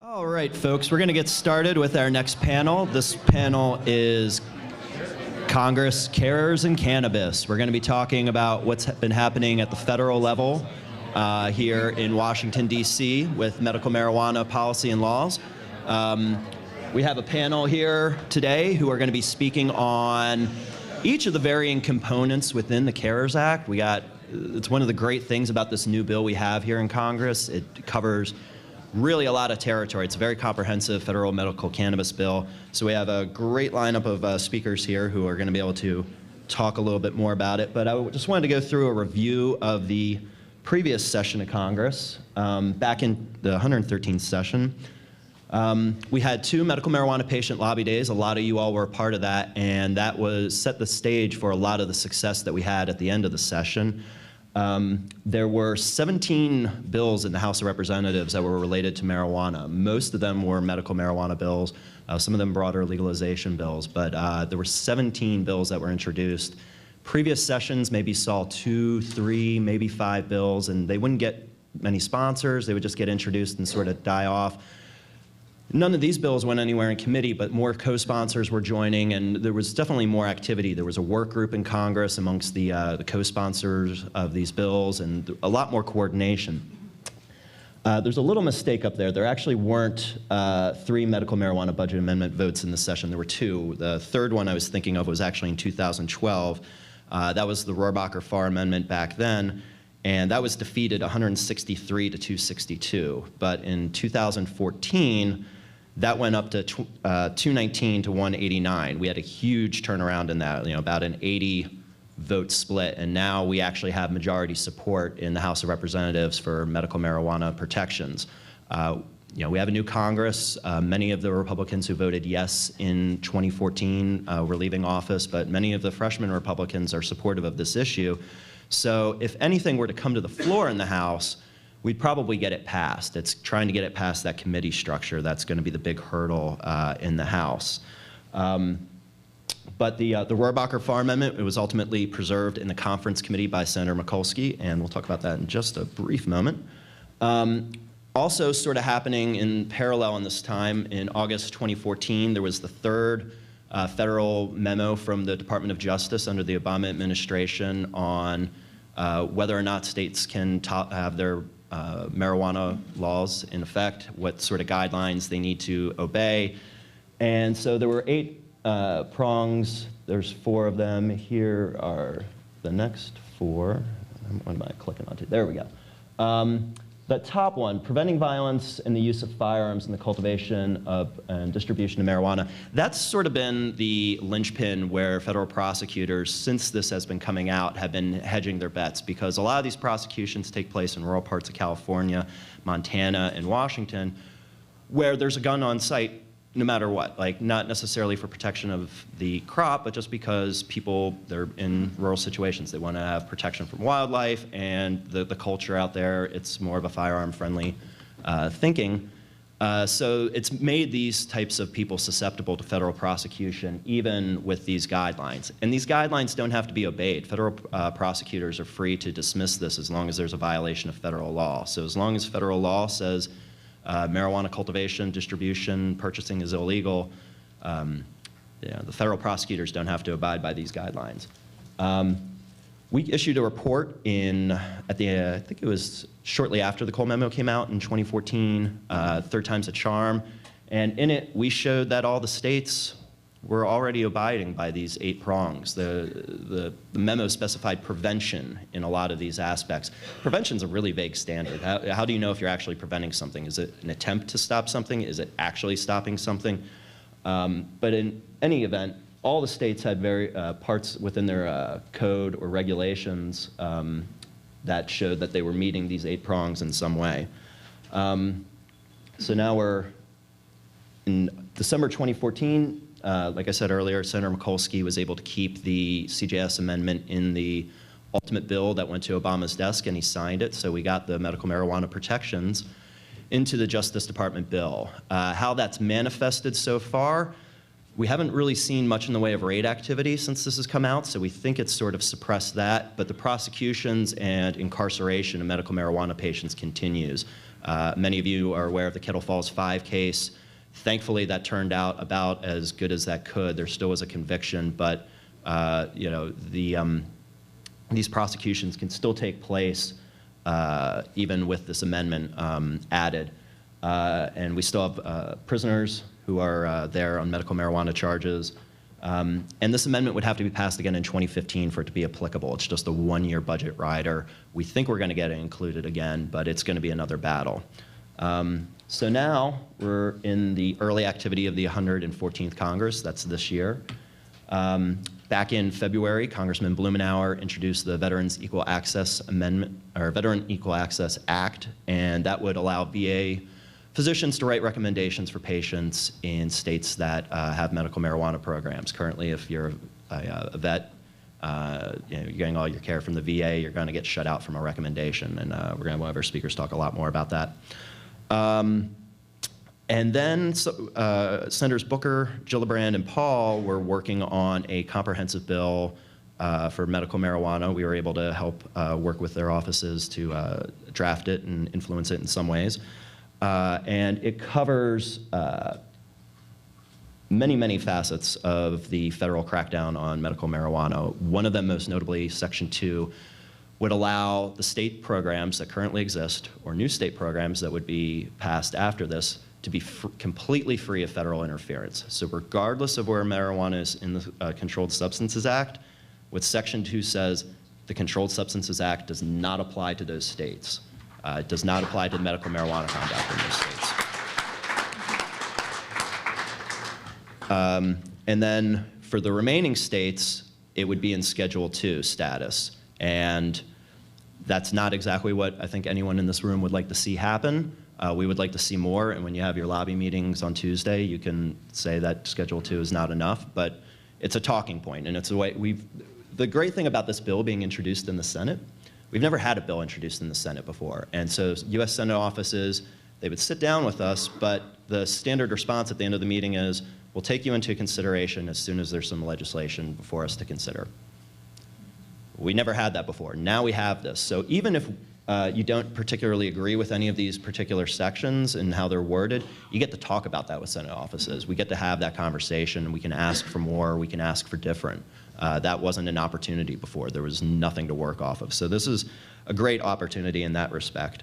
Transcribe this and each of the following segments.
All right, folks, we're going to get started with our next panel. This panel is Congress, CARERS, and Cannabis. We're going to be talking about what's been happening at the federal level here in Washington, D.C. with medical marijuana policy and laws. We have a panel here today who are going to be speaking on each of the varying components within the CARERS Act. It's one of the great things about this new bill we have here in Congress. It covers really a lot of territory. It's a very comprehensive federal medical cannabis bill. So we have a great lineup of speakers here who are going to be able to talk a little bit more about it. But I just wanted to go through a review of the previous session of Congress. Back in the 113th session, we had 2 medical marijuana patient lobby days. A lot of you all were a part of that, and that set the stage for a lot of the success that we had at the end of the session. There were 17 bills in the House of Representatives that were related to marijuana. Most of them were medical marijuana bills, some of them broader legalization bills, but there were 17 bills that were introduced. Previous sessions maybe saw 2, 3, maybe 5 bills, and they wouldn't get many sponsors. They would just get introduced and sort of die off. None of these bills went anywhere in committee, but more co-sponsors were joining, and there was definitely more activity. There was a work group in Congress amongst the co-sponsors of these bills, and a lot more coordination. There's a little mistake up there. There actually weren't 3 medical marijuana budget amendment votes in this session. There were 2. The third one I was thinking of was actually in 2012. That was the Rohrabacher-Farr Amendment back then, and that was defeated 163 to 262. But in 2014, that went up to 219 to 189. We had a huge turnaround in that, about an 80 vote split, and now we actually have majority support in the House of Representatives for medical marijuana protections. We have a new Congress. Many of the Republicans who voted yes in 2014 were leaving office, but many of the freshman Republicans are supportive of this issue. So if anything were to come to the floor in the House, we'd probably get it passed. It's trying to get it past that committee structure that's going to be the big hurdle in the House. But the Rohrabacher-Farr Amendment, it was ultimately preserved in the conference committee by Senator Mikulski, and we'll talk about that in just a brief moment. Also sort of happening in parallel in this time, in August 2014, there was the third federal memo from the Department of Justice under the Obama administration on whether or not states can have their marijuana laws in effect, what sort of guidelines they need to obey. And so there were 8 prongs. There's 4 of them. Here are the next 4. What am I clicking onto? There we go. The top one, preventing violence and the use of firearms in the cultivation of and distribution of marijuana, that's sort of been the linchpin where federal prosecutors, since this has been coming out, have been hedging their bets, because a lot of these prosecutions take place in rural parts of California, Montana, and Washington, where there's a gun on site no matter what, like not necessarily for protection of the crop, but just because they're in rural situations. They want to have protection from wildlife, and the culture out there, it's more of a firearm-friendly thinking. So it's made these types of people susceptible to federal prosecution, even with these guidelines. And these guidelines don't have to be obeyed. Federal prosecutors are free to dismiss this as long as there's a violation of federal law. So as long as federal law says marijuana cultivation, distribution, purchasing is illegal, the federal prosecutors don't have to abide by these guidelines. We issued a report I think it was shortly after the Cole memo came out in 2014, third time's a charm, and in it we showed that all the states were already abiding by these 8 prongs. The memo specified prevention in a lot of these aspects. Prevention's a really vague standard. How do you know if you're actually preventing something? Is it an attempt to stop something? Is it actually stopping something? But in any event, all the states had parts within their code or regulations that showed that they were meeting these 8 prongs in some way. So now we're in December 2014. Like I said earlier, Senator Mikulski was able to keep the CJS amendment in the ultimate bill that went to Obama's desk, and he signed it, so we got the medical marijuana protections into the Justice Department bill. How that's manifested so far, we haven't really seen much in the way of raid activity since this has come out, so we think it's sort of suppressed that, but the prosecutions and incarceration of medical marijuana patients continues. Many of you are aware of the Kettle Falls 5 case. Thankfully, that turned out about as good as that could. There still was a conviction, but you know, these prosecutions can still take place even with this amendment added. And we still have prisoners who are there on medical marijuana charges. And this amendment would have to be passed again in 2015 for it to be applicable. It's just a one-year budget rider. We think we're going to get it included again, but it's going to be another battle. So now we're in the early activity of the 114th Congress. That's this year. Back in February, Congressman Blumenauer introduced the Veterans Equal Access Amendment, or Veteran Equal Access Act, and that would allow VA physicians to write recommendations for patients in states that have medical marijuana programs. Currently, if you're a vet, you know, you're getting all your care from the VA, you're going to get shut out from a recommendation, and we're going to have one of our speakers talk a lot more about that. And then Senators Booker, Gillibrand, and Paul were working on a comprehensive bill for medical marijuana. We were able to help work with their offices to draft it and influence it in some ways. And it covers many, many facets of the federal crackdown on medical marijuana. One of them, most notably, Section 2, would allow the state programs that currently exist, or new state programs that would be passed after this, to be completely free of federal interference. So regardless of where marijuana is in the Controlled Substances Act, what Section 2 says, the Controlled Substances Act does not apply to those states. It does not apply to medical marijuana conduct in those states. And then for the remaining states, it would be in Schedule 2 status. And that's not exactly what I think anyone in this room would like to see happen. We would like to see more, and when you have your lobby meetings on Tuesday, you can say that Schedule 2 is not enough, but it's a talking point, and it's a way the great thing about this bill being introduced in the Senate, we've never had a bill introduced in the Senate before, and so U.S. Senate offices, they would sit down with us, but the standard response at the end of the meeting is, we'll take you into consideration as soon as there's some legislation before us to consider. We never had that before. Now we have this. So even if you don't particularly agree with any of these particular sections and how they're worded, you get to talk about that with Senate offices. We get to have that conversation. We can ask for more. We can ask for different. That wasn't an opportunity before. There was nothing to work off of. So this is a great opportunity in that respect.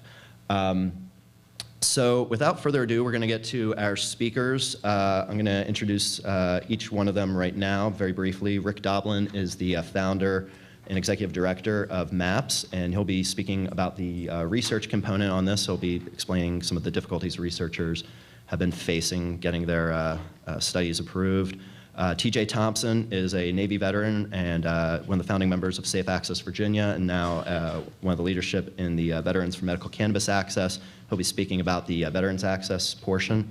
So without further ado, we're going to get to our speakers. I'm going to introduce each one of them right now very briefly. Rick Doblin is the founder and executive director of MAPS, and he'll be speaking about the research component on this. He'll be explaining some of the difficulties researchers have been facing getting their studies approved. TJ Thompson is a Navy veteran and one of the founding members of Safe Access Virginia, and now one of the leadership in the Veterans for Medical Cannabis Access. He'll be speaking about the Veterans Access portion.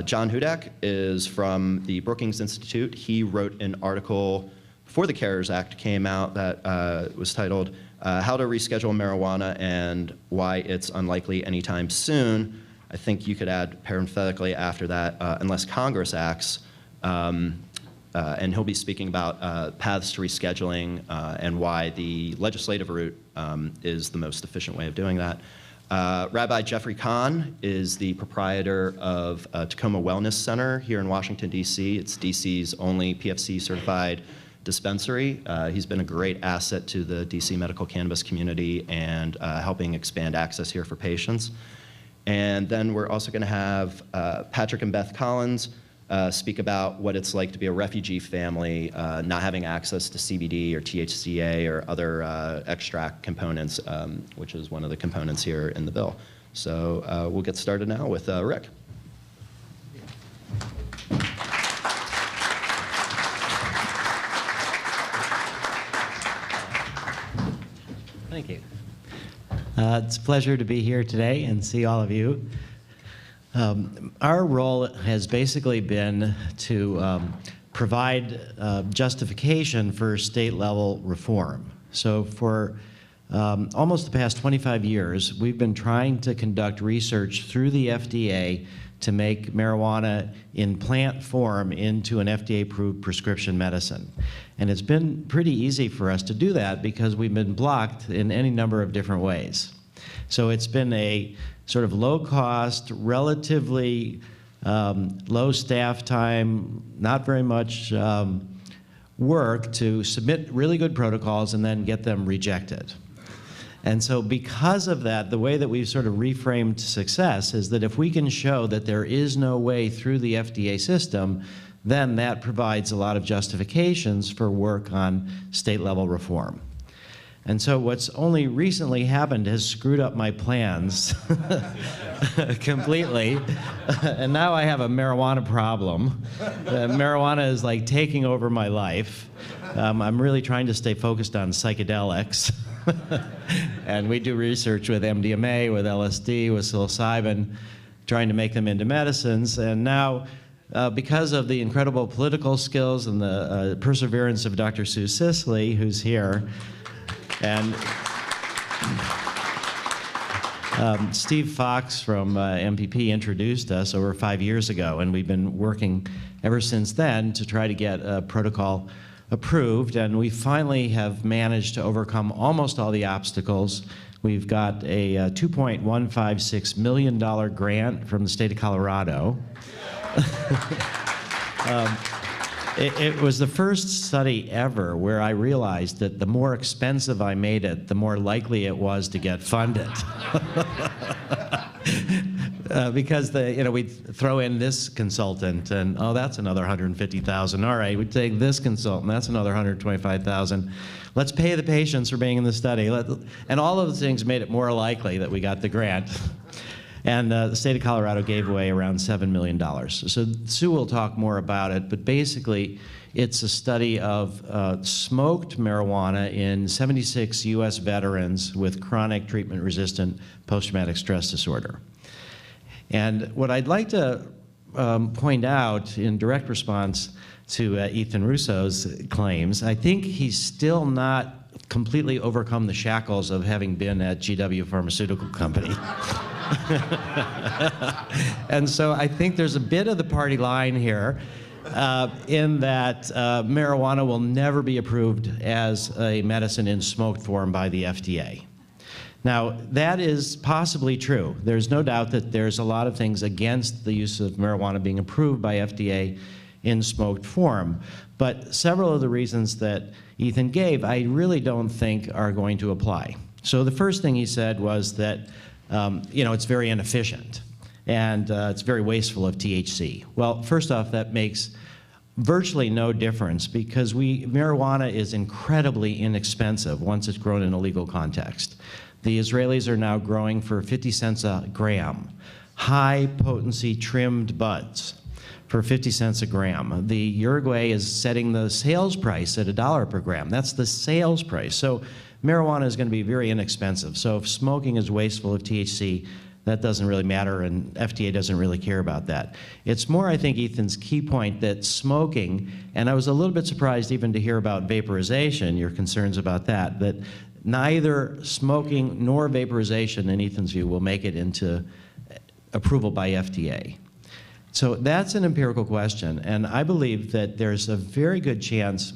John Hudak is from the Brookings Institute. He wrote an article before the CARERS Act came out that was titled How to Reschedule Marijuana and Why It's Unlikely Anytime Soon. I think you could add parenthetically after that, unless Congress acts. And he'll be speaking about paths to rescheduling and why the legislative route is the most efficient way of doing that. Rabbi Jeff Kahn is the proprietor of Tacoma Wellness Center here in Washington, D.C. It's D.C.'s only PFC-certified dispensary. He's been a great asset to the DC medical cannabis community and helping expand access here for patients. And then we're also going to have Patrick and Beth Collins speak about what it's like to be a refugee family, not having access to CBD or THCA or other extract components, which is one of the components here in the bill. So we'll get started now with Rick. Thank you. It's a pleasure to be here today and see all of you. Our role has basically been to provide justification for state-level reform. So for almost the past 25 years, we've been trying to conduct research through the FDA to make marijuana in plant form into an FDA-approved prescription medicine. And it's been pretty easy for us to do that because we've been blocked in any number of different ways. So it's been a sort of low cost, relatively low staff time, not very much work to submit really good protocols and then get them rejected. And so because of that, the way that we've sort of reframed success is that if we can show that there is no way through the FDA system, then that provides a lot of justifications for work on state-level reform. And so what's only recently happened has screwed up my plans completely. And now I have a marijuana problem. Marijuana is like taking over my life. I'm really trying to stay focused on psychedelics. And we do research with MDMA, with LSD, with psilocybin, trying to make them into medicines. And now, because of the incredible political skills and the perseverance of Dr. Sue Sisley, who's here, and Steve Fox from MPP introduced us over 5 years ago, and we've been working ever since then to try to get a protocol approved, and we finally have managed to overcome almost all the obstacles. We've got a $2.156 million grant from the state of Colorado. It was the first study ever where I realized that the more expensive I made it, the more likely it was to get funded. Because we'd throw in this consultant, and oh, that's another $150,000. All right, we'd take this consultant, that's another $125,000. Let's pay the patients for being in the study. And all of those things made it more likely that we got the grant. And the state of Colorado gave away around $7 million. So Sue will talk more about it, but basically it's a study of smoked marijuana in 76 US veterans with chronic treatment-resistant post-traumatic stress disorder. And what I'd like to point out in direct response to Ethan Russo's claims, I think he's still not completely overcome the shackles of having been at GW Pharmaceutical Company. And so I think there's a bit of the party line here in that marijuana will never be approved as a medicine in smoked form by the FDA. Now, that is possibly true. There's no doubt that there's a lot of things against the use of marijuana being approved by FDA in smoked form. But several of the reasons that Ethan gave, I really don't think are going to apply. So the first thing he said was that it's very inefficient and it's very wasteful of THC. Well, first off, that makes virtually no difference because marijuana is incredibly inexpensive once it's grown in a legal context. The Israelis are now growing for 50 cents a gram, high potency trimmed buds for 50 cents a gram. The Uruguay is setting the sales price at $1 per gram. That's the sales price. So marijuana is going to be very inexpensive. So if smoking is wasteful of THC, that doesn't really matter, and FDA doesn't really care about that. It's more, I think, Ethan's key point that smoking, and I was a little bit surprised even to hear about vaporization, your concerns about that neither smoking nor vaporization, in Ethan's view, will make it into approval by FDA. So that's an empirical question, and I believe that there's a very good chance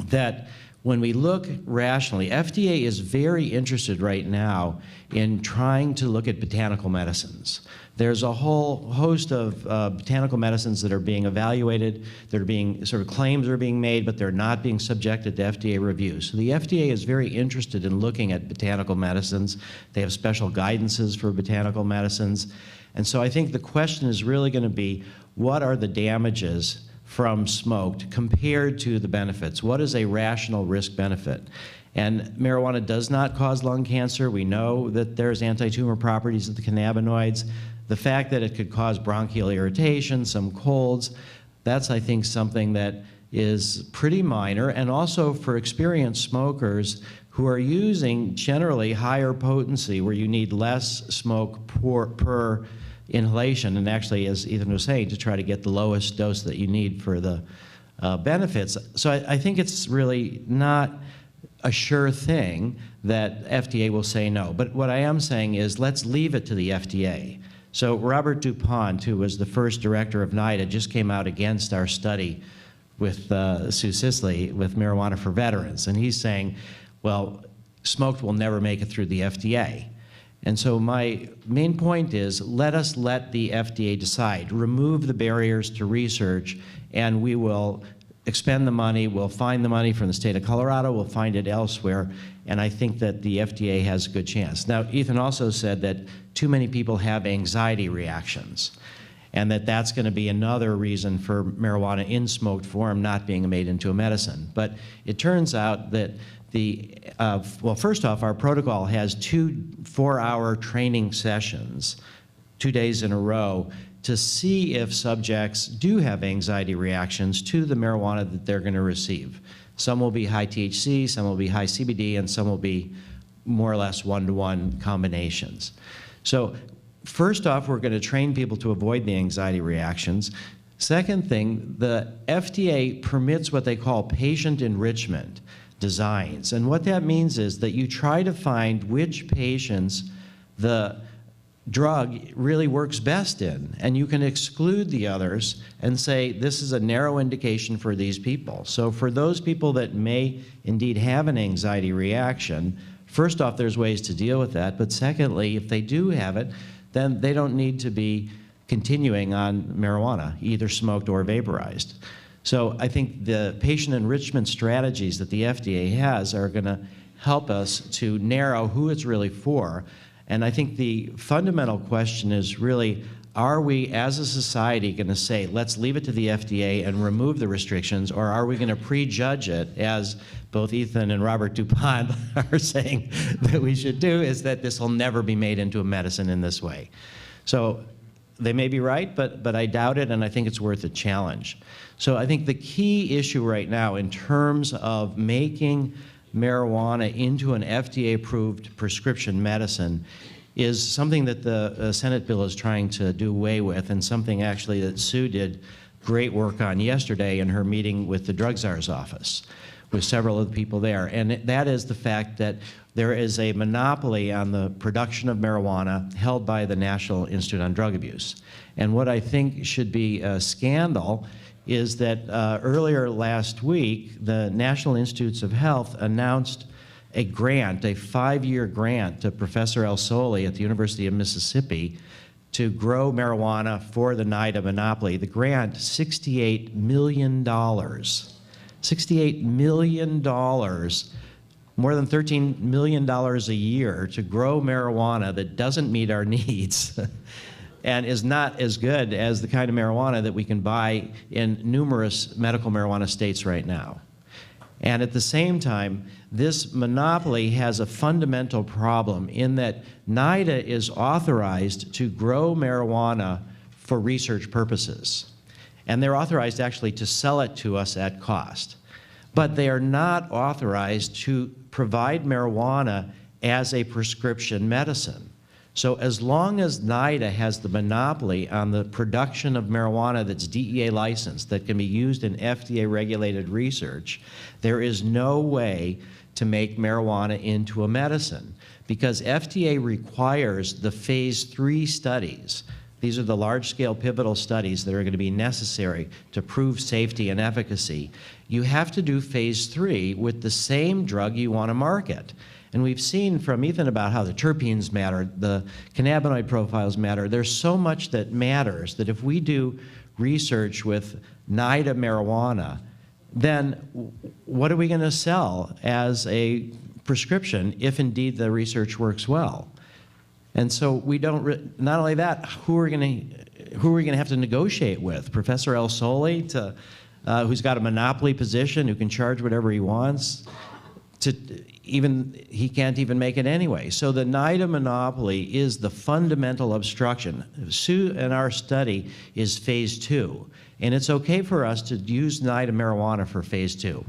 that when we look rationally, FDA is very interested right now in trying to look at botanical medicines. There's a whole host of botanical medicines that are being evaluated, that are being, sort of claims are being made, but they're not being subjected to FDA review. So the FDA is very interested in looking at botanical medicines. They have special guidances for botanical medicines. And so I think the question is really going to be, what are the damages from smoked compared to the benefits? What is a rational risk-benefit? And marijuana does not cause lung cancer. We know that there's anti-tumor properties of the cannabinoids. The fact that it could cause bronchial irritation, some colds, that's, I think, something that is pretty minor. And also for experienced smokers who are using generally higher potency, where you need less smoke per inhalation, and actually, as Ethan was saying, to try to get the lowest dose that you need for the benefits. So I think it's really not a sure thing that FDA will say no. But what I am saying is, let's leave it to the FDA. So Robert DuPont, who was the first director of NIDA, just came out against our study with Sue Sisley with marijuana for veterans. And he's saying, well, smoked will never make it through the FDA. And so my main point is, let us let the FDA decide. Remove the barriers to research, and we will expend the money. We'll find the money from the state of Colorado. We'll find it elsewhere. And I think that the FDA has a good chance. Now, Ethan also said that too many people have anxiety reactions, and that's going to be another reason for marijuana in smoked form not being made into a medicine. But it turns out that well, first off, our protocol has 2 4-hour training sessions, 2 days in a row, to see if subjects do have anxiety reactions to the marijuana that they're going to receive. Some will be high THC, some will be high CBD, and some will be more or less one-to-one combinations. So first off, we're going to train people to avoid the anxiety reactions. Second thing, the FDA permits what they call patient enrichment designs. And what that means is that you try to find which patients the drug really works best in, and you can exclude the others and say this is a narrow indication for these people. So for those people that may indeed have an anxiety reaction, first off, there's ways to deal with that, but secondly, if they do have it, then they don't need to be continuing on marijuana, either smoked or vaporized. So I think the patient enrichment strategies that the FDA has are going to help us to narrow who it's really for. And I think the fundamental question is really, are we as a society going to say, let's leave it to the FDA and remove the restrictions, or are we going to prejudge it, as both Ethan and Robert DuPont are saying that we should do, is that this will never be made into a medicine in this way. So they may be right, but I doubt it, and I think it's worth a challenge. So I think the key issue right now in terms of making marijuana into an FDA-approved prescription medicine is something that the Senate bill is trying to do away with, and something actually that Sue did great work on yesterday in her meeting with the Drug Czar's office, with several of the people there. And that is the fact that there is a monopoly on the production of marijuana held by the National Institute on Drug Abuse. And what I think should be a scandal is that earlier last week, the National Institutes of Health announced a grant, a 5-year grant to Professor El Soli at the University of Mississippi to grow marijuana for the NIDA monopoly. The grant, $68 million. $68 million, more than $13 million a year to grow marijuana that doesn't meet our needs and is not as good as the kind of marijuana that we can buy in numerous medical marijuana states right now. And at the same time, this monopoly has a fundamental problem in that NIDA is authorized to grow marijuana for research purposes. And they're authorized actually to sell it to us at cost. But they are not authorized to provide marijuana as a prescription medicine. So as long as NIDA has the monopoly on the production of marijuana that's DEA licensed, that can be used in FDA-regulated research, there is no way to make marijuana into a medicine, because FDA requires the phase 3 studies. These are the large-scale pivotal studies that are going to be necessary to prove safety and efficacy. You have to do phase 3 with the same drug you want to market. And we've seen from Ethan about how the terpenes matter, the cannabinoid profiles matter. There's so much that matters that if we do research with NIDA marijuana, then what are we going to sell as a prescription if indeed the research works well? And so we don't, not only that, who are we going to have to negotiate with? Professor El Soli, who's got a monopoly position, who can charge whatever he wants, he can't even make it anyway. So the NIDA monopoly is the fundamental obstruction. Sue and our study is phase 2. And it's okay for us to use NIDA marijuana for phase 2,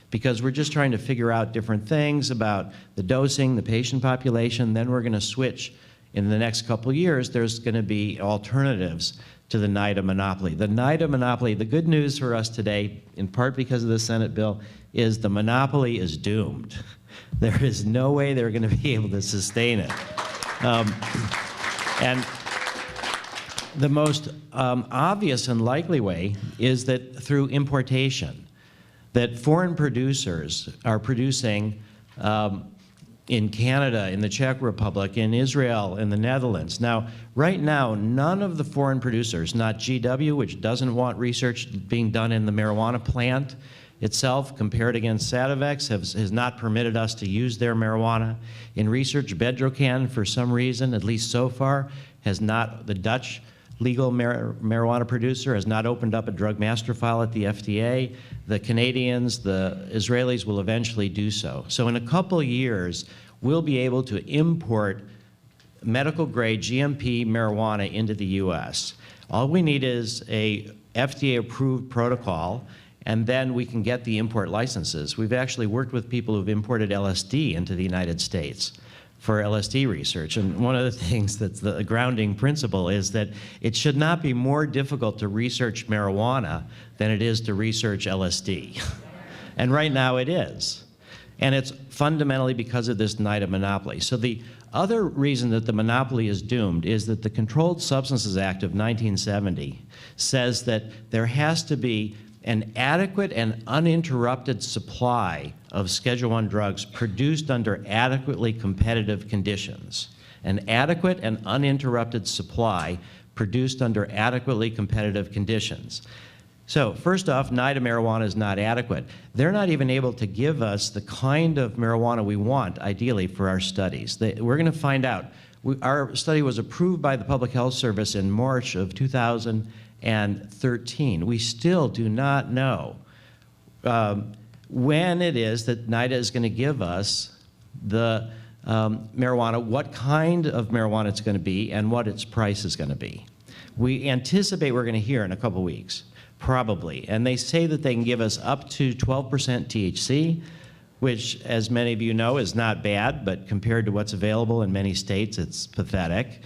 because we're just trying to figure out different things about the dosing, the patient population. Then we're going to switch. In the next couple of years, there's going to be alternatives to the NIDA monopoly. The NIDA monopoly, the good news for us today, in part because of the Senate bill, is the monopoly is doomed. There is no way they're going to be able to sustain it. And the most obvious and likely way is that through importation, that foreign producers are producing in Canada, in the Czech Republic, in Israel, in the Netherlands. Now, right now, none of the foreign producers, not GW, which doesn't want research being done in the marijuana plant itself, compared against Sativex, has not permitted us to use their marijuana in research. Bedrocan, for some reason, at least so far, has not, the Dutch legal marijuana producer has not opened up a drug master file at the FDA. The Canadians, the Israelis will eventually do so. So in a couple years, we'll be able to import medical grade GMP marijuana into the US. All we need is a FDA approved protocol, and then we can get the import licenses. We've actually worked with people who've imported LSD into the United States for LSD research. And one of the things that's the grounding principle is that it should not be more difficult to research marijuana than it is to research LSD. And right now it is. And it's fundamentally because of this NIDA monopoly. So the other reason that the monopoly is doomed is that the Controlled Substances Act of 1970 says that there has to be an adequate and uninterrupted supply of Schedule I drugs produced under adequately competitive conditions. An adequate and uninterrupted supply produced under adequately competitive conditions. So first off, NIDA marijuana is not adequate. They're not even able to give us the kind of marijuana we want, ideally, for our studies. We're going to find out. Our study was approved by the Public Health Service in March of 2013. We still do not know when it is that NIDA is going to give us the marijuana, what kind of marijuana it's going to be, and what its price is going to be. We anticipate we're going to hear in a couple weeks, probably. And they say that they can give us up to 12% THC, which, as many of you know, is not bad, but compared to what's available in many states, it's pathetic.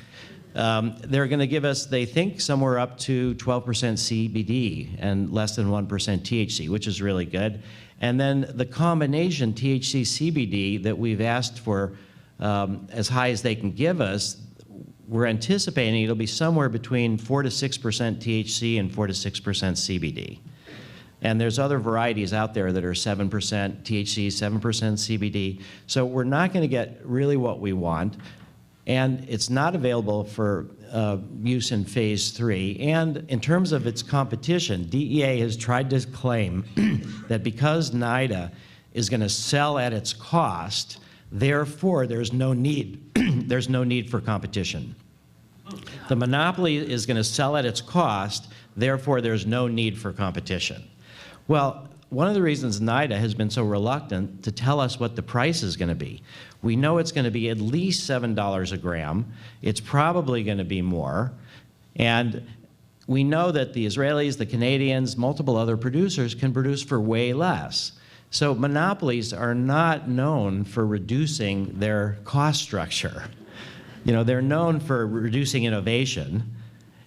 They're going to give us, they think, somewhere up to 12% CBD and less than 1% THC, which is really good. And then the combination THC-CBD that we've asked for as high as they can give us, we're anticipating it'll be somewhere between 4 to 6% THC and 4 to 6% CBD. And there's other varieties out there that are 7% THC, 7% CBD. So we're not going to get really what we want. And it's not available for use in phase 3. And in terms of its competition, DEA has tried to claim that because NIDA is going to sell at its cost, therefore there's no need, there's no need for competition. The monopoly is going to sell at its cost, therefore there's no need for competition. Well, one of the reasons NIDA has been so reluctant to tell us what the price is going to be. We know it's going to be at least $7 a gram. It's probably going to be more. And we know that the Israelis, the Canadians, multiple other producers can produce for way less. So monopolies are not known for reducing their cost structure. You know, they're known for reducing innovation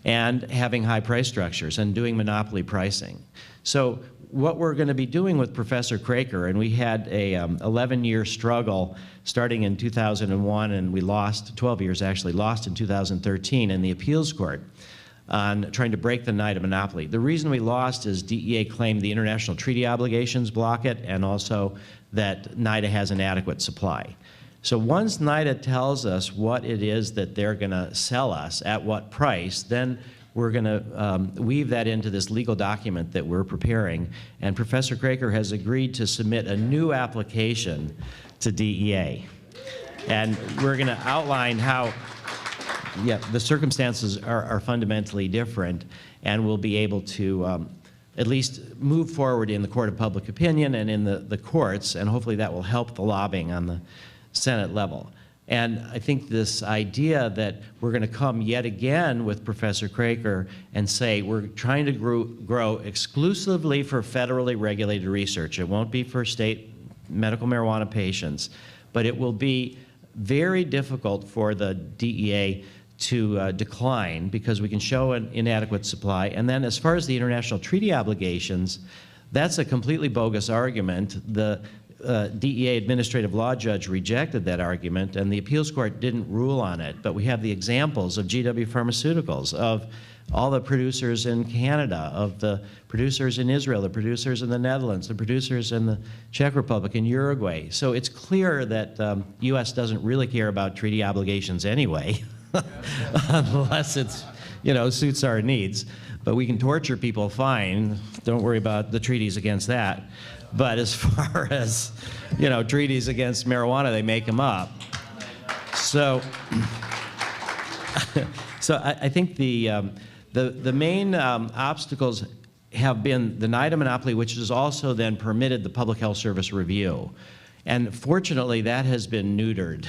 and having high price structures and doing monopoly pricing. So what we're going to be doing with Professor Craker, and we had a 11-year struggle starting in 2001, and we lost, 12 years actually, lost in 2013 in the appeals court on trying to break the NIDA monopoly. The reason we lost is DEA claimed the international treaty obligations block it, and also that NIDA has an adequate supply. So once NIDA tells us what it is that they're going to sell us at what price, then we're going to weave that into this legal document that we're preparing. And Professor Craker has agreed to submit a new application to DEA. And we're going to outline how the circumstances are fundamentally different, and we'll be able to at least move forward in the court of public opinion and in the courts, and hopefully that will help the lobbying on the Senate level. And I think this idea that we're going to come yet again with Professor Craker and say we're trying to grow exclusively for federally regulated research. It won't be for state medical marijuana patients, but it will be very difficult for the DEA to decline because we can show an inadequate supply. And then as far as the international treaty obligations, that's a completely bogus argument. The DEA administrative law judge rejected that argument, and the appeals court didn't rule on it. But we have the examples of GW Pharmaceuticals, of all the producers in Canada, of the producers in Israel, the producers in the Netherlands, the producers in the Czech Republic, and Uruguay. So it's clear that U.S. doesn't really care about treaty obligations anyway, unless it's, suits our needs. But we can torture people, fine. Don't worry about the treaties against that. But as far as, treaties against marijuana, they make them up. So, I think the main obstacles have been the NIDA monopoly, which has also then permitted the Public Health Service review. And fortunately, that has been neutered.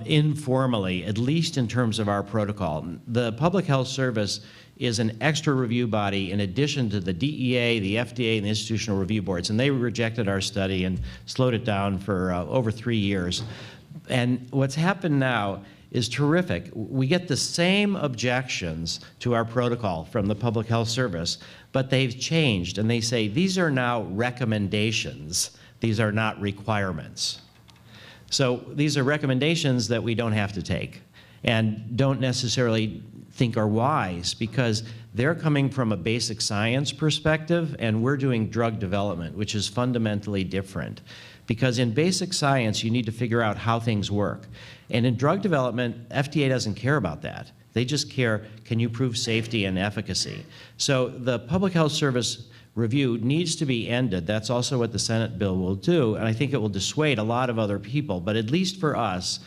Informally, at least in terms of our protocol. The Public Health Service is an extra review body in addition to the DEA, the FDA, and the institutional review boards, and they rejected our study and slowed it down for over 3 years. And what's happened now is terrific. We get the same objections to our protocol from the Public Health Service, but they've changed, and they say these are now recommendations. These are not requirements. So these are recommendations that we don't have to take and don't necessarily think are wise, because they're coming from a basic science perspective and we're doing drug development, which is fundamentally different. Because in basic science, you need to figure out how things work. And in drug development, FDA doesn't care about that. They just care, can you prove safety and efficacy? So the Public Health Service review needs to be ended. That's also what the Senate bill will do, and I think it will dissuade a lot of other people, but at least for us,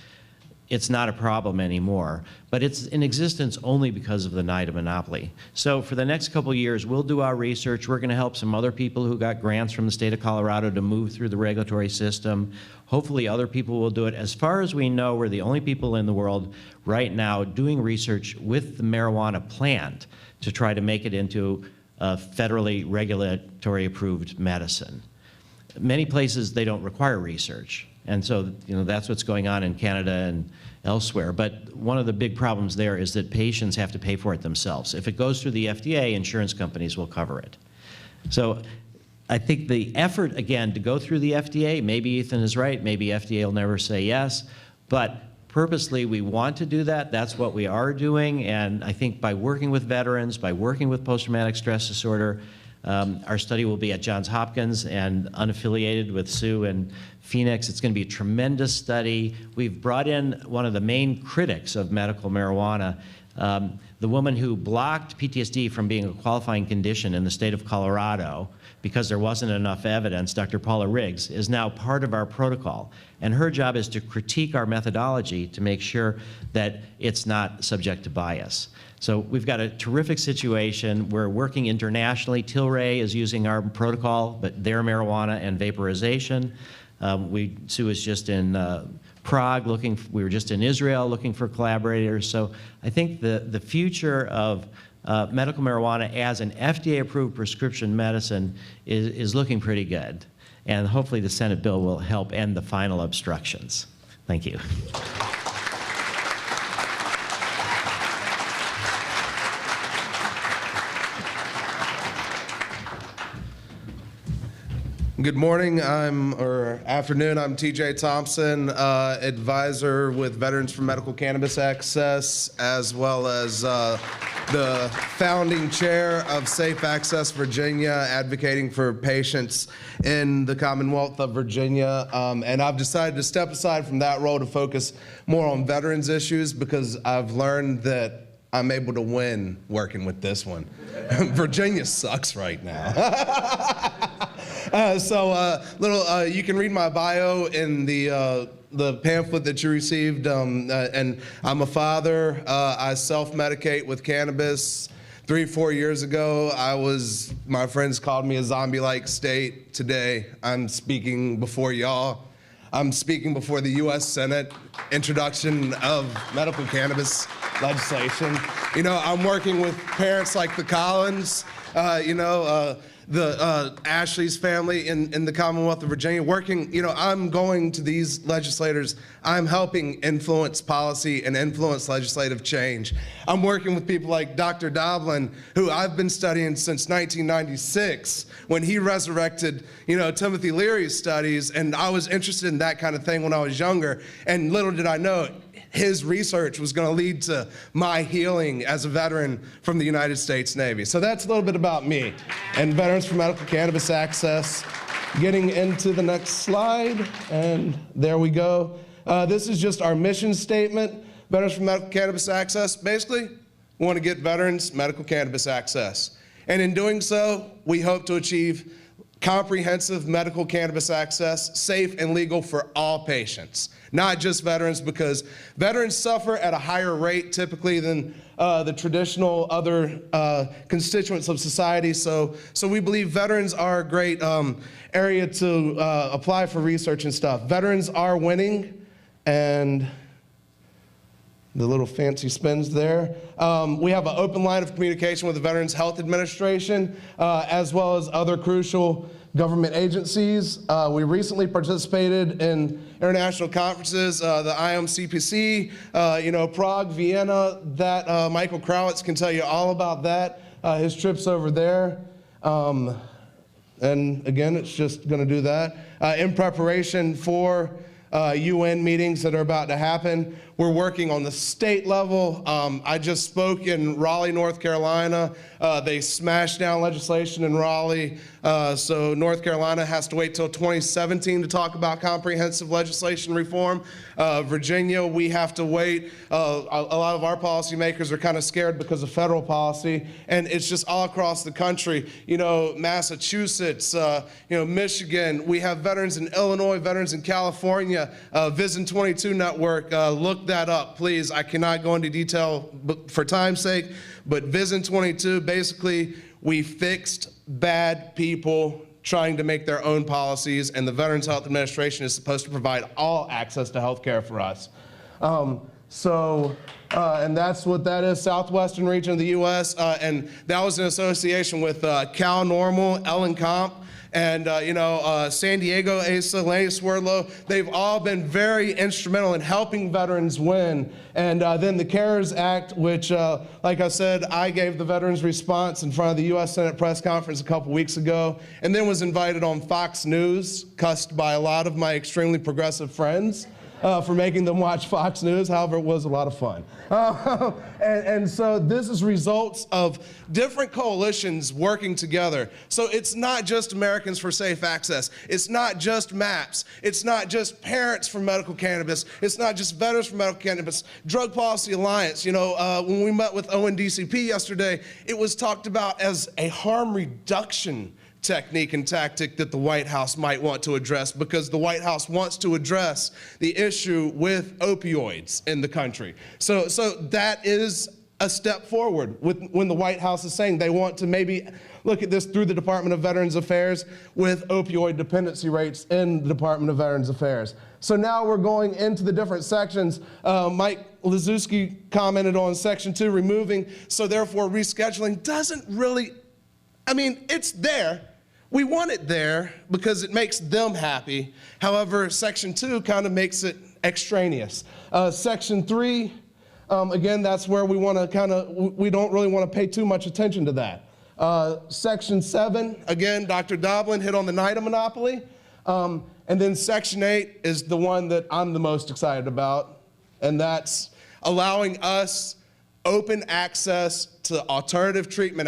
it's not a problem anymore. But it's in existence only because of the NIDA monopoly. So for the next couple of years, we'll do our research. We're gonna help some other people who got grants from the state of Colorado to move through the regulatory system. Hopefully other people will do it. As far as we know, we're the only people in the world right now doing research with the marijuana plant to try to make it into a federally regulatory approved medicine. Many places they don't require research. And so, that's what's going on in Canada and elsewhere. But one of the big problems there is that patients have to pay for it themselves. If it goes through the FDA, insurance companies will cover it. So I think the effort, again, to go through the FDA, maybe Ethan is right, maybe FDA will never say yes, but purposely we want to do that. That's what we are doing. And I think by working with veterans, by working with post-traumatic stress disorder, our study will be at Johns Hopkins and unaffiliated with Sue and Phoenix. It's going to be a tremendous study. We've brought in one of the main critics of medical marijuana, the woman who blocked PTSD from being a qualifying condition in the state of Colorado because there wasn't enough evidence. Dr. Paula Riggs is now part of our protocol, and her job is to critique our methodology to make sure that it's not subject to bias. So we've got a terrific situation. We're working internationally. Tilray is using our protocol, but their marijuana and vaporization. Sue was just in Prague we were just in Israel looking for collaborators. So I think the future of medical marijuana as an FDA-approved prescription medicine is looking pretty good. And hopefully the Senate bill will help end the final obstructions. Thank you. Good morning, or afternoon, I'm TJ Thompson, advisor with Veterans for Medical Cannabis Access, as well as the founding chair of Safe Access Virginia, advocating for patients in the Commonwealth of Virginia. And I've decided to step aside from that role to focus more on veterans issues because I've learned that I'm able to win working with this one. Virginia sucks right now. You can read my bio in the pamphlet that you received, and I'm a father. I self-medicate with cannabis. 3-4 years ago, my friends called me a zombie-like state. Today, I'm speaking before y'all. I'm speaking before the U.S. Senate, introduction of medical cannabis legislation. I'm working with parents like the Collins, the Ashley's family in the Commonwealth of Virginia, I'm going to these legislators. I'm helping influence policy and influence legislative change. I'm working with people like Dr. Doblin, who I've been studying since 1996, when he resurrected, Timothy Leary's studies, and I was interested in that kind of thing when I was younger, and little did I know, his research was going to lead to my healing as a veteran from the United States Navy. So that's a little bit about me and Veterans for Medical Cannabis Access. Getting into the next slide, and there we go. This is just our mission statement. Veterans for Medical Cannabis Access, basically, we want to get veterans medical cannabis access. And in doing so, we hope to achieve comprehensive medical cannabis access, safe and legal for all patients, not just veterans, because veterans suffer at a higher rate typically than the traditional other constituents of society. So we believe veterans are a great area to apply for research and stuff. Veterans are winning, and the little fancy spins there. We have an open line of communication with the Veterans Health Administration, as well as other crucial government agencies. We recently participated in international conferences, the IMCPC, Prague, Vienna, that Michael Krowitz can tell you all about that, his trips over there. And again, it's just gonna do that. In preparation for UN meetings that are about to happen. We're working on the state level. I just spoke in Raleigh, North Carolina. They smashed down legislation in Raleigh, so North Carolina has to wait till 2017 to talk about comprehensive legislation reform. Virginia, we have to wait. A lot of our policymakers are kind of scared because of federal policy, and it's just all across the country. Massachusetts, Michigan. We have veterans in Illinois, veterans in California. Vision 22 Network, look that up, please. I cannot go into detail for time's sake, but Vision 22, basically, we fixed bad people trying to make their own policies, and the Veterans Health Administration is supposed to provide all access to health care for us. And that's what that is, Southwestern region of the U.S., and that was in association with Cal Normal, Ellen Comp, and San Diego, ASA, Lenny Swerdlow. They've all been very instrumental in helping veterans win. And then the CARERS Act, which, like I said, I gave the veterans response in front of the U.S. Senate press conference a couple weeks ago, and then was invited on Fox News, cussed by a lot of my extremely progressive friends for making them watch Fox News. However, it was a lot of fun. And so this is results of different coalitions working together. So it's not just Americans for Safe Access. It's not just MAPS. It's not just Parents for Medical Cannabis. It's not just Veterans for Medical Cannabis. Drug Policy Alliance, when we met with ONDCP yesterday, it was talked about as a harm reduction technique and tactic that the White House might want to address, because the White House wants to address the issue with opioids in the country. So that is a step forward when the White House is saying they want to maybe look at this through the Department of Veterans Affairs with opioid dependency rates in the Department of Veterans Affairs. So now we're going into the different sections. Mike Liszewski commented on Section 2, removing, so therefore rescheduling doesn't really, it's there. We want it there because it makes them happy. However, Section 2 kind of makes it extraneous. Section 3, again, that's where we want to we don't really want to pay too much attention to that. Section 7, again, Dr. Doblin hit on the NIDA monopoly. And then Section 8 is the one that I'm the most excited about, and that's allowing us open access to alternative treatment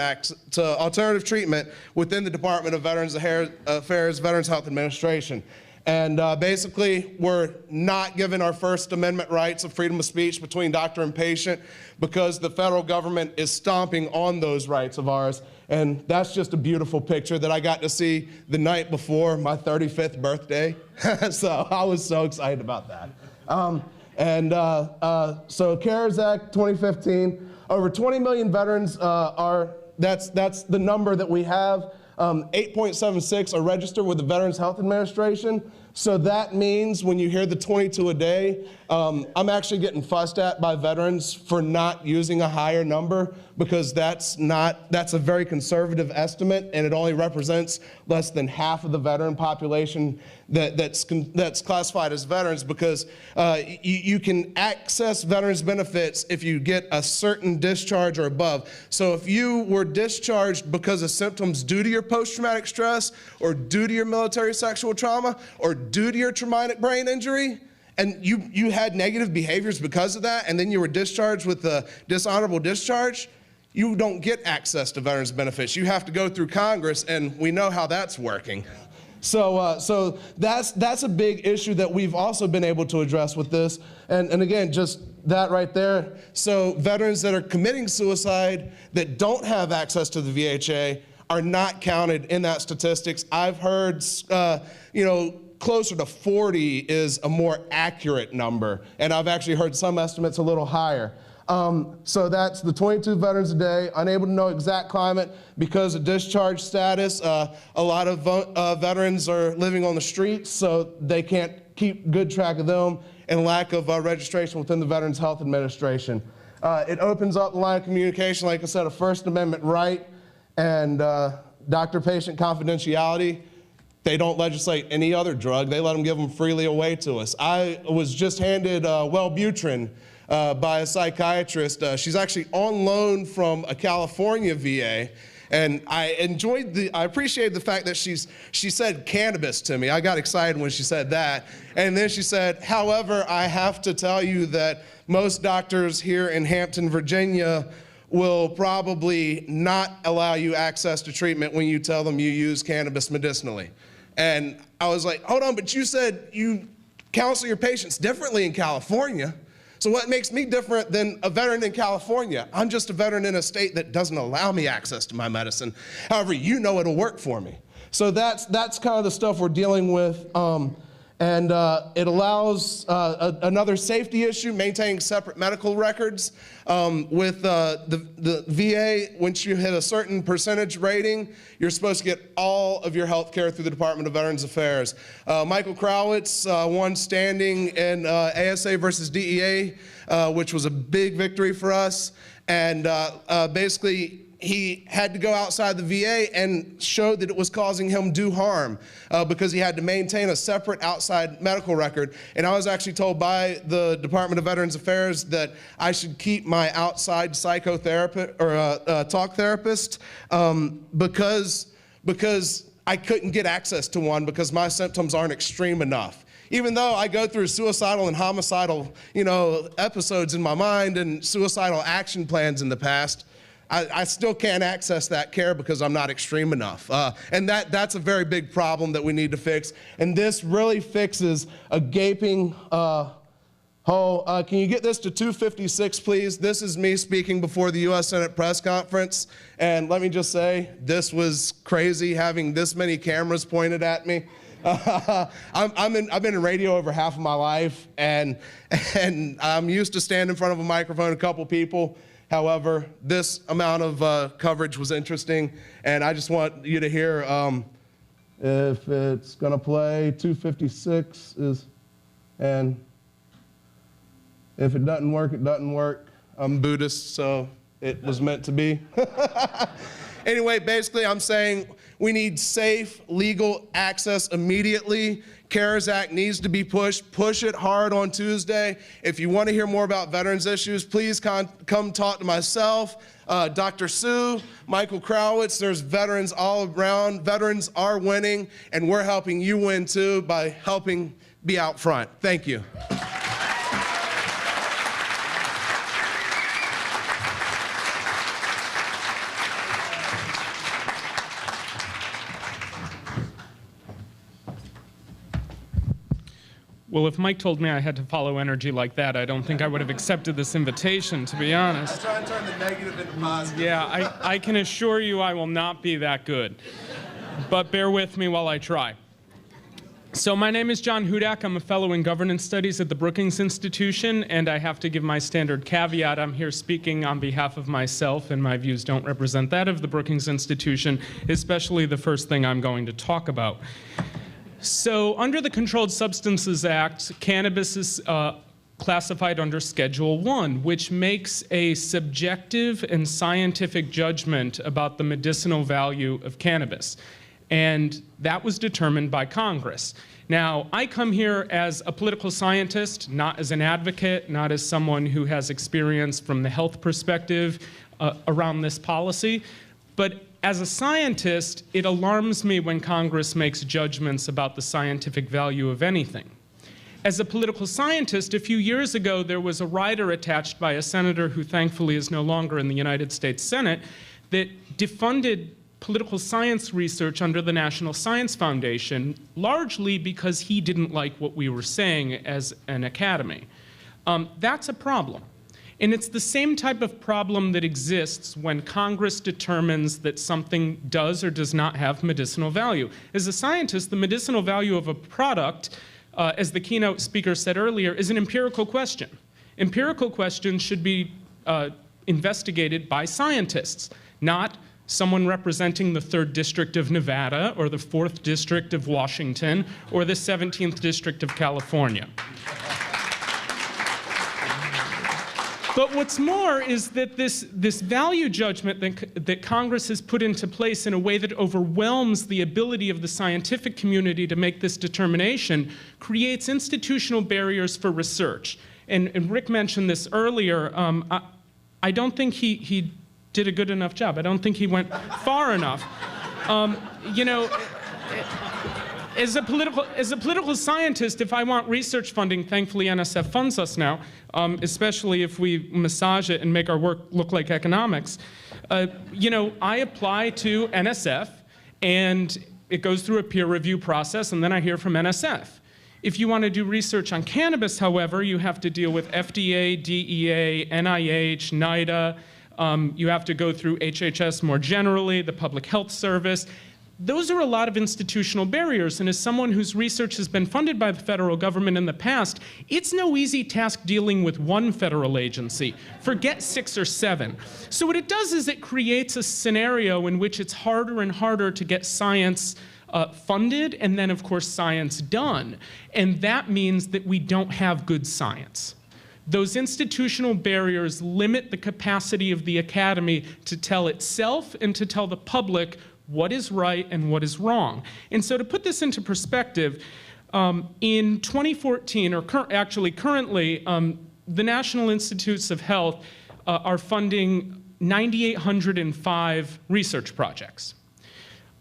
within the Department of Veterans Affairs, Veterans Health Administration. And basically, we're not given our First Amendment rights of freedom of speech between doctor and patient because the federal government is stomping on those rights of ours. And that's just a beautiful picture that I got to see the night before my 35th birthday. So I was so excited about that. So CARERS Act 2015, over 20 million veterans that's the number that we have. 8.76 are registered with the Veterans Health Administration. So that means when you hear the 22 a day, I'm actually getting fussed at by veterans for not using a higher number, because that's a very conservative estimate, and it only represents less than half of the veteran population that's classified as veterans, because you can access veterans benefits if you get a certain discharge or above. So if you were discharged because of symptoms due to your post-traumatic stress, or due to your military sexual trauma, or due to your traumatic brain injury, and you had negative behaviors because of that, and then you were discharged with a dishonorable discharge, you don't get access to veterans benefits. You have to go through Congress, and we know how that's working. So that's a big issue that we've also been able to address with this. And again, just that right there. So veterans that are committing suicide that don't have access to the VHA are not counted in that statistics. I've heard, closer to 40 is a more accurate number, and I've actually heard some estimates a little higher. So that's the 22 veterans a day, unable to know exact climate because of discharge status. A lot of veterans are living on the streets, so they can't keep good track of them, and lack of registration within the Veterans Health Administration. It opens up the line of communication, like I said, a First Amendment right, and doctor-patient confidentiality. They don't legislate any other drug. They let them give them freely away to us. I was just handed Wellbutrin by a psychiatrist. She's actually on loan from a California VA, and I appreciated the fact that she said cannabis to me. I got excited when she said that. And then she said, however, I have to tell you that most doctors here in Hampton, Virginia will probably not allow you access to treatment when you tell them you use cannabis medicinally. And I was like, hold on, but you said you counsel your patients differently in California. So what makes me different than a veteran in California? I'm just a veteran in a state that doesn't allow me access to my medicine. However, you know it'll work for me. So that's kind of the stuff we're dealing with. And it allows another safety issue, maintaining separate medical records. With the VA, once you hit a certain percentage rating, you're supposed to get all of your health care through the Department of Veterans Affairs. Michael Crowitz won standing in ASA versus DEA, which was a big victory for us. And basically, he had to go outside the VA and show that it was causing him due harm because he had to maintain a separate outside medical record. And I was actually told by the Department of Veterans Affairs that I should keep my outside psychotherapist or talk therapist because I couldn't get access to one because my symptoms aren't extreme enough. Even though I go through suicidal and homicidal, episodes in my mind and suicidal action plans in the past, I still can't access that care because I'm not extreme enough. And that's a very big problem that we need to fix. And this really fixes a gaping hole. Can you get this to 256, please? This is me speaking before the U.S. Senate press conference. And let me just say, this was crazy having this many cameras pointed at me. I've been in radio over half of my life, and I'm used to standing in front of a microphone, a couple people. However, this amount of coverage was interesting, and I just want you to hear if it's going to play 256 and if it doesn't work, it doesn't work. I'm Buddhist, so it was meant to be. Anyway, basically I'm saying we need safe, legal access immediately. CARERS Act needs to be pushed. Push it hard on Tuesday. If you want to hear more about veterans issues, please come talk to myself, Dr. Sue, Michael Crowitz. There's veterans all around. Veterans are winning, and we're helping you win too by helping be out front. Thank you. Well, if Mike told me I had to follow energy like that, I don't think I would have accepted this invitation, to be honest. I try and turn the negative into positive. Yeah, I can assure you I will not be that good. But bear with me while I try. So my name is John Hudak. I'm a fellow in governance studies at the Brookings Institution, and I have to give my standard caveat. I'm here speaking on behalf of myself, and my views don't represent that of the Brookings Institution, especially the first thing I'm going to talk about. So under the Controlled Substances Act, cannabis is classified under Schedule I, which makes a subjective and scientific judgment about the medicinal value of cannabis. And that was determined by Congress. Now, I come here as a political scientist, not as an advocate, not as someone who has experience from the health perspective around this policy, but as a scientist, it alarms me when Congress makes judgments about the scientific value of anything. As a political scientist, a few years ago, there was a rider attached by a senator who thankfully is no longer in the United States Senate that defunded political science research under the National Science Foundation, largely because he didn't like what we were saying as an academy. That's a problem. And it's the same type of problem that exists when Congress determines that something does or does not have medicinal value. As a scientist, the medicinal value of a product, as the keynote speaker said earlier, is an empirical question. Empirical questions should be investigated by scientists, not someone representing the 3rd District of Nevada or the 4th District of Washington or the 17th District of California. But what's more is that this value judgment that Congress has put into place in a way that overwhelms the ability of the scientific community to make this determination creates institutional barriers for research. And Rick mentioned this earlier. I don't think he did a good enough job. I don't think he went far enough. You know, as a political scientist, if I want research funding, thankfully NSF funds us now, especially if we massage it and make our work look like economics. You know, I apply to NSF, and it goes through a peer review process, and then I hear from NSF. If you want to do research on cannabis, however, you have to deal with FDA, DEA, NIH, NIDA. You have to go through HHS more generally, the Public Health Service. Those are a lot of institutional barriers, and as someone whose research has been funded by the federal government in the past, it's no easy task dealing with one federal agency. Forget 6 or 7. So what it does is it creates a scenario in which it's harder and harder to get science funded, and then of course science done. And that means that we don't have good science. Those institutional barriers limit the capacity of the academy to tell itself and to tell the public what is right and what is wrong. And so to put this into perspective, in 2014, or currently, the National Institutes of Health are funding 9,805 research projects.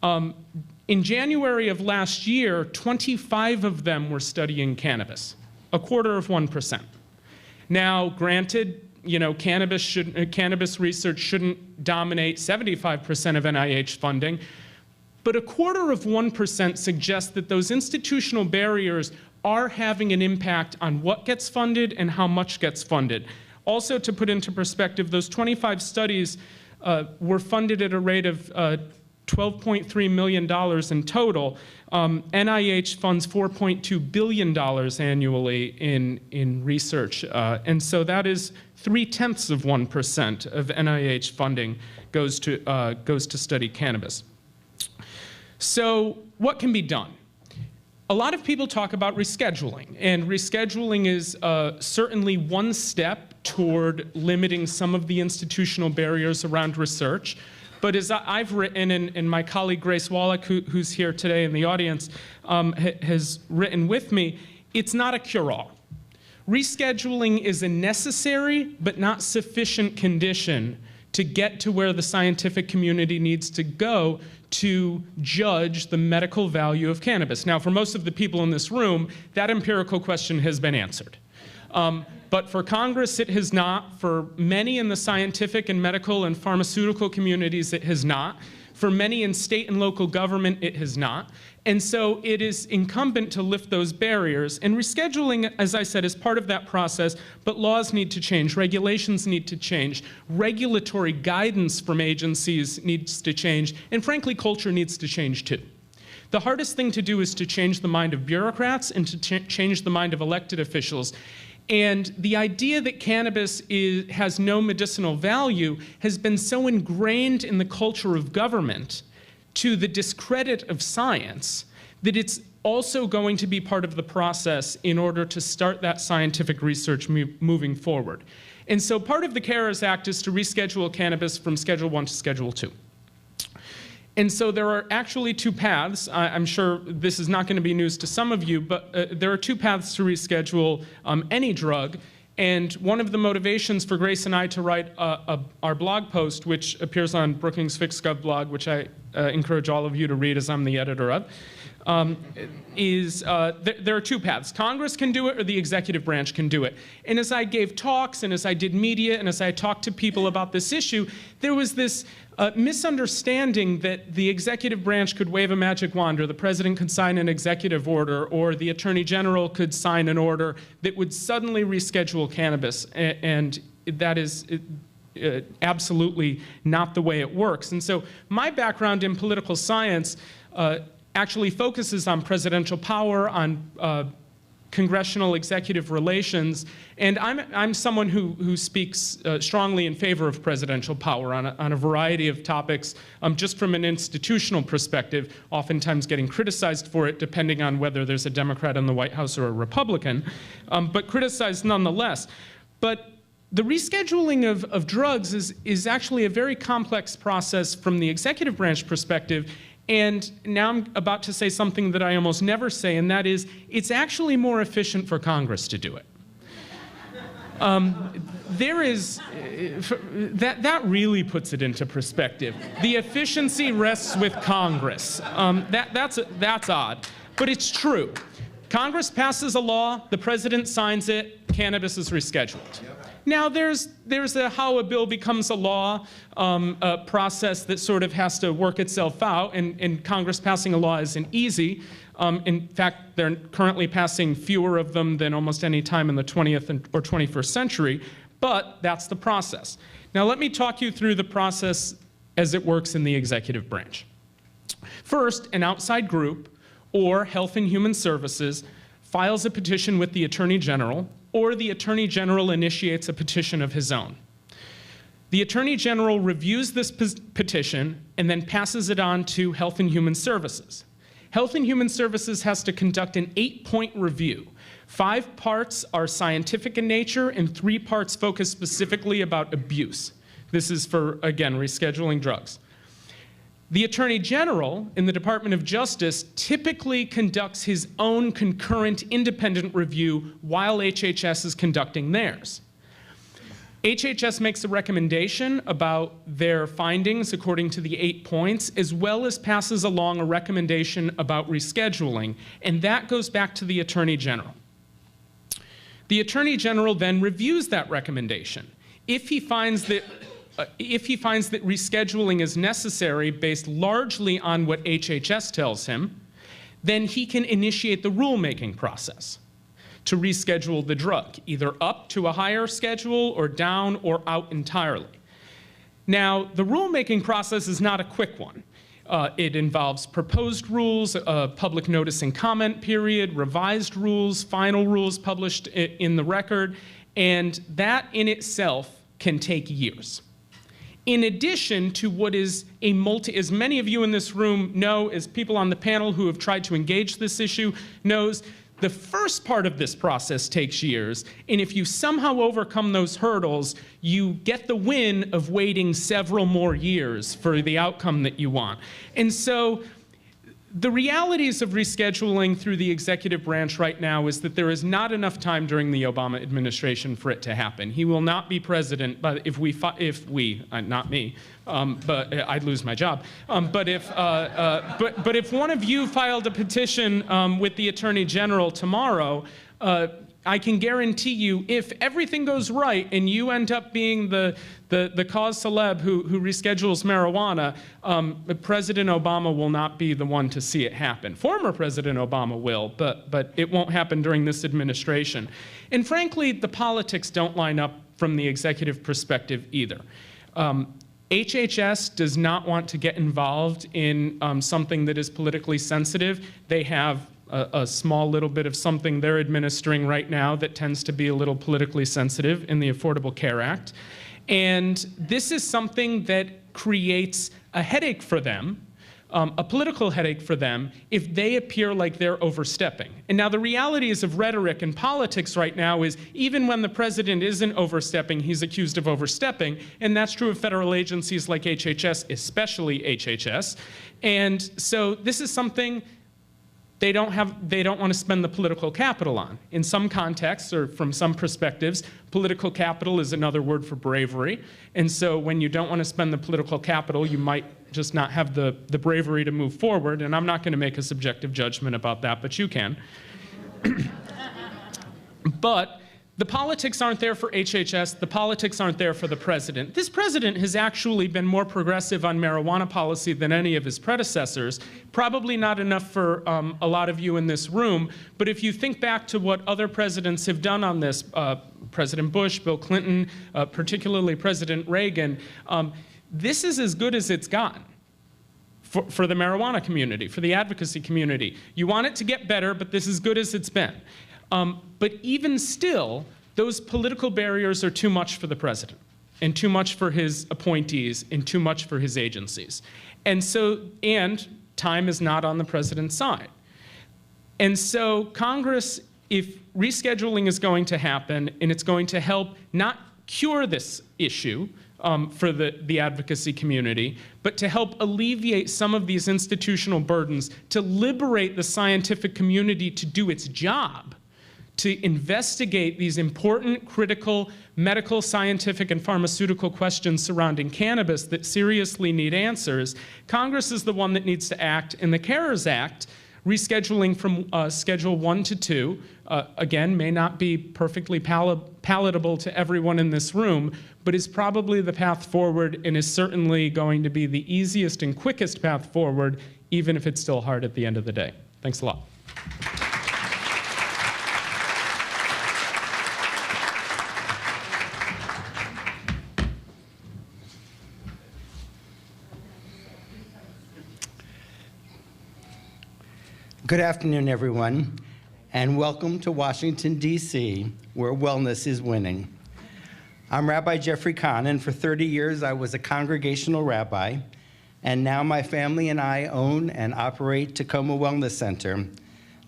In January of last year, 25 of them were studying cannabis, 1/4%. Now, granted, you know, cannabis research shouldn't dominate 75% of NIH funding, but 1/4% suggests that those institutional barriers are having an impact on what gets funded and how much gets funded. Also, to put into perspective, those 25 studies were funded at a rate of $12.3 million in total. NIH funds $4.2 billion annually in research. And so that is 0.3% of NIH funding goes to study cannabis. So what can be done? A lot of people talk about rescheduling, and rescheduling is certainly one step toward limiting some of the institutional barriers around research. But as I've written, and my colleague Grace Wallach, who's here today in the audience, has written with me, it's not a cure-all. Rescheduling is a necessary but not sufficient condition to get to where the scientific community needs to go to judge the medical value of cannabis. Now, for most of the people in this room, that empirical question has been answered. But for Congress, it has not. For many in the scientific and medical and pharmaceutical communities, it has not. For many in state and local government, it has not. And so it is incumbent to lift those barriers. And rescheduling, as I said, is part of that process, but laws need to change, regulations need to change, regulatory guidance from agencies needs to change, and frankly, culture needs to change too. The hardest thing to do is to change the mind of bureaucrats and to change the mind of elected officials. And the idea that cannabis has no medicinal value has been so ingrained in the culture of government to the discredit of science that it's also going to be part of the process in order to start that scientific research moving forward. And so part of the CARERS Act is to reschedule cannabis from Schedule 1 to Schedule 2. And so there are actually 2 paths. I'm sure this is not going to be news to some of you, but there are 2 paths to reschedule any drug. And one of the motivations for Grace and I to write our blog post, which appears on Brookings FixGov blog, which I encourage all of you to read as I'm the editor of, there are two paths. Congress can do it or the executive branch can do it. And as I gave talks and as I did media and as I talked to people about this issue, there was this misunderstanding that the executive branch could wave a magic wand, or the president could sign an executive order, or the attorney general could sign an order that would suddenly reschedule cannabis. And that is absolutely not the way it works. And so my background in political science actually focuses on presidential power, on congressional executive relations, and I'm someone who speaks strongly in favor of presidential power on a variety of topics, just from an institutional perspective, oftentimes getting criticized for it depending on whether there's a Democrat in the White House or a Republican, but criticized nonetheless. But the rescheduling of drugs is actually a very complex process from the executive branch perspective. And now I'm about to say something that I almost never say, and that is, it's actually more efficient for Congress to do it. That really puts it into perspective. The efficiency rests with Congress. That's odd, but it's true. Congress passes a law, the president signs it, cannabis is rescheduled. Now, there's a how a bill becomes a law process that sort of has to work itself out, and Congress passing a law isn't easy. In fact, they're currently passing fewer of them than almost any time in the 20th or 21st century, but that's the process. Now, let me talk you through the process as it works in the executive branch. First, an outside group, or Health and Human Services, files a petition with the Attorney General, or the Attorney General initiates a petition of his own. The Attorney General reviews this petition and then passes it on to Health and Human Services. Health and Human Services has to conduct an 8-point review. 5 parts are scientific in nature and 3 parts focus specifically about abuse. This is for, again, rescheduling drugs. The Attorney General in the Department of Justice typically conducts his own concurrent independent review while HHS is conducting theirs. HHS makes a recommendation about their findings according to the 8 points, as well as passes along a recommendation about rescheduling, and that goes back to the Attorney General. The Attorney General then reviews that recommendation. If he finds that rescheduling is necessary based largely on what HHS tells him, then he can initiate the rulemaking process to reschedule the drug, either up to a higher schedule or down or out entirely. Now, the rulemaking process is not a quick one. It involves proposed rules, a public notice and comment period, revised rules, final rules published in the record, and that in itself can take years. In addition to what is as many of you in this room know, as people on the panel who have tried to engage this issue knows, the first part of this process takes years, and if you somehow overcome those hurdles, you get the win of waiting several more years for the outcome that you want. And so the realities of rescheduling through the executive branch right now is that there is not enough time during the Obama administration for it to happen. He will not be president, but if we, not me, but I'd lose my job. But if one of you filed a petition with the Attorney General tomorrow, I can guarantee you, if everything goes right and you end up being the cause celeb who reschedules marijuana, President Obama will not be the one to see it happen. Former President Obama will, but it won't happen during this administration. And frankly, the politics don't line up from the executive perspective either. HHS does not want to get involved in something that is politically sensitive. They have a small little bit of something they're administering right now that tends to be a little politically sensitive in the Affordable Care Act. And this is something that creates a headache for them, a political headache for them, if they appear like they're overstepping. And now the realities of rhetoric and politics right now is even when the president isn't overstepping, he's accused of overstepping. And that's true of federal agencies like HHS, especially HHS. And so this is something they don't want to spend the political capital on. In some contexts, or from some perspectives, political capital is another word for bravery. And so when you don't want to spend the political capital, you might just not have the bravery to move forward. And I'm not going to make a subjective judgment about that, but you can. But the politics aren't there for HHS. The politics aren't there for the president. This president has actually been more progressive on marijuana policy than any of his predecessors. Probably not enough for a lot of you in this room. But if you think back to what other presidents have done on this, President Bush, Bill Clinton, particularly President Reagan, this is as good as it's gotten for the marijuana community, for the advocacy community. You want it to get better, but this is as good as it's been. But even still, those political barriers are too much for the president, and too much for his appointees, and too much for his agencies. And time is not on the president's side. And so Congress, if rescheduling is going to happen, and it's going to help not cure this issue for the advocacy community, but to help alleviate some of these institutional burdens, to liberate the scientific community to do its job, to investigate these important, critical, medical, scientific, and pharmaceutical questions surrounding cannabis that seriously need answers, Congress is the one that needs to act. In the CARERS Act, rescheduling from Schedule 1 to 2, again, may not be perfectly palatable to everyone in this room, but is probably the path forward and is certainly going to be the easiest and quickest path forward, even if it's still hard at the end of the day. Thanks a lot. Good afternoon, everyone, and welcome to Washington, D.C., where wellness is winning. I'm Rabbi Jeff Kahn, and for 30 years I was a congregational rabbi, and now my family and I own and operate Tacoma Wellness Center,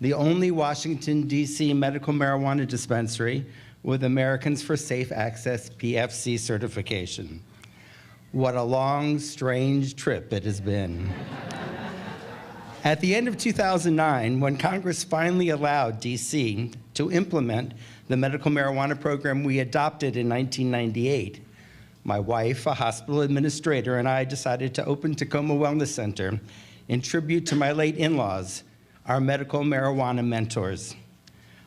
the only Washington, D.C. medical marijuana dispensary with Americans for Safe Access PFC certification. What a long, strange trip it has been. At the end of 2009, when Congress finally allowed D.C. to implement the medical marijuana program we adopted in 1998, my wife, a hospital administrator, and I decided to open Tacoma Wellness Center in tribute to my late in-laws, our medical marijuana mentors.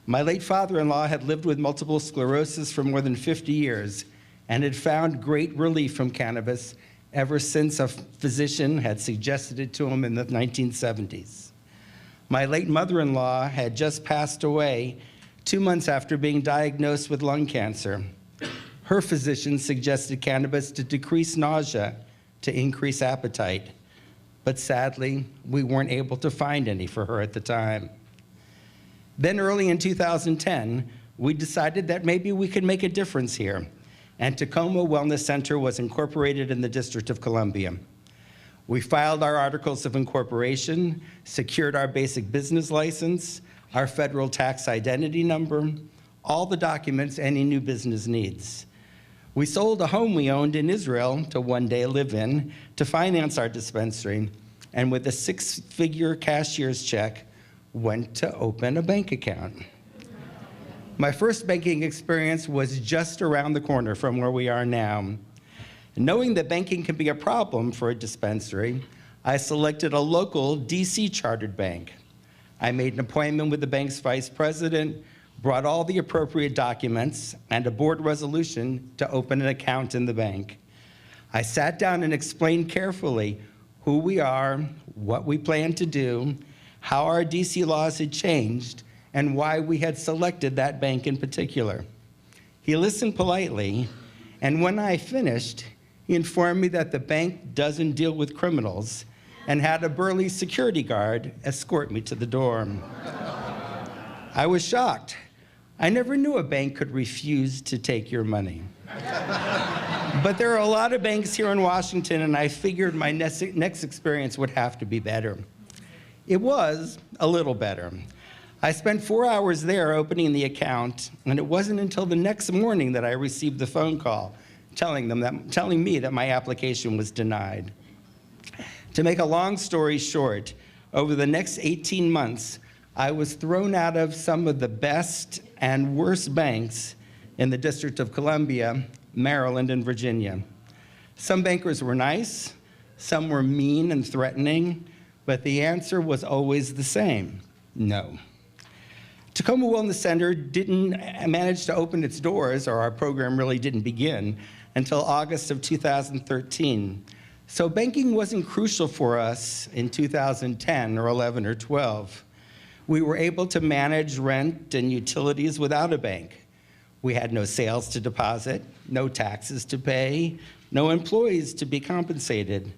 My late father-in-law had lived with multiple sclerosis for more than 50 years and had found great relief from cannabis ever since a physician had suggested it to him in the 1970s. My late mother-in-law had just passed away 2 months after being diagnosed with lung cancer. Her physician suggested cannabis to decrease nausea, to increase appetite. But sadly, we weren't able to find any for her at the time. Then early in 2010, we decided that maybe we could make a difference here, and Tacoma Wellness Center was incorporated in the District of Columbia. We filed our articles of incorporation, secured our basic business license, our federal tax identity number, all the documents any new business needs. We sold a home we owned in Israel to one day live in to finance our dispensary, and with a 6-figure cashier's check, went to open a bank account. My first banking experience was just around the corner from where we are now. Knowing that banking can be a problem for a dispensary, I selected a local DC chartered bank. I made an appointment with the bank's vice president, brought all the appropriate documents and a board resolution to open an account in the bank. I sat down and explained carefully who we are, what we plan to do, how our DC laws had changed, and why we had selected that bank in particular. He listened politely, and when I finished, he informed me that the bank doesn't deal with criminals and had a burly security guard escort me to the door. I was shocked. I never knew a bank could refuse to take your money. But there are a lot of banks here in Washington, and I figured my next experience would have to be better. It was a little better. I spent 4 hours there opening the account, and it wasn't until the next morning that I received the phone call telling me that my application was denied. To make a long story short, over the next 18 months, I was thrown out of some of the best and worst banks in the District of Columbia, Maryland, and Virginia. Some bankers were nice, Some were mean and threatening, but the answer was always the same: no. Tacoma Wellness Center didn't manage to open its doors, or our program really didn't begin, until August of 2013. So banking wasn't crucial for us in 2010 or 11 or 12. We were able to manage rent and utilities without a bank. We had no sales to deposit, no taxes to pay, no employees to be compensated.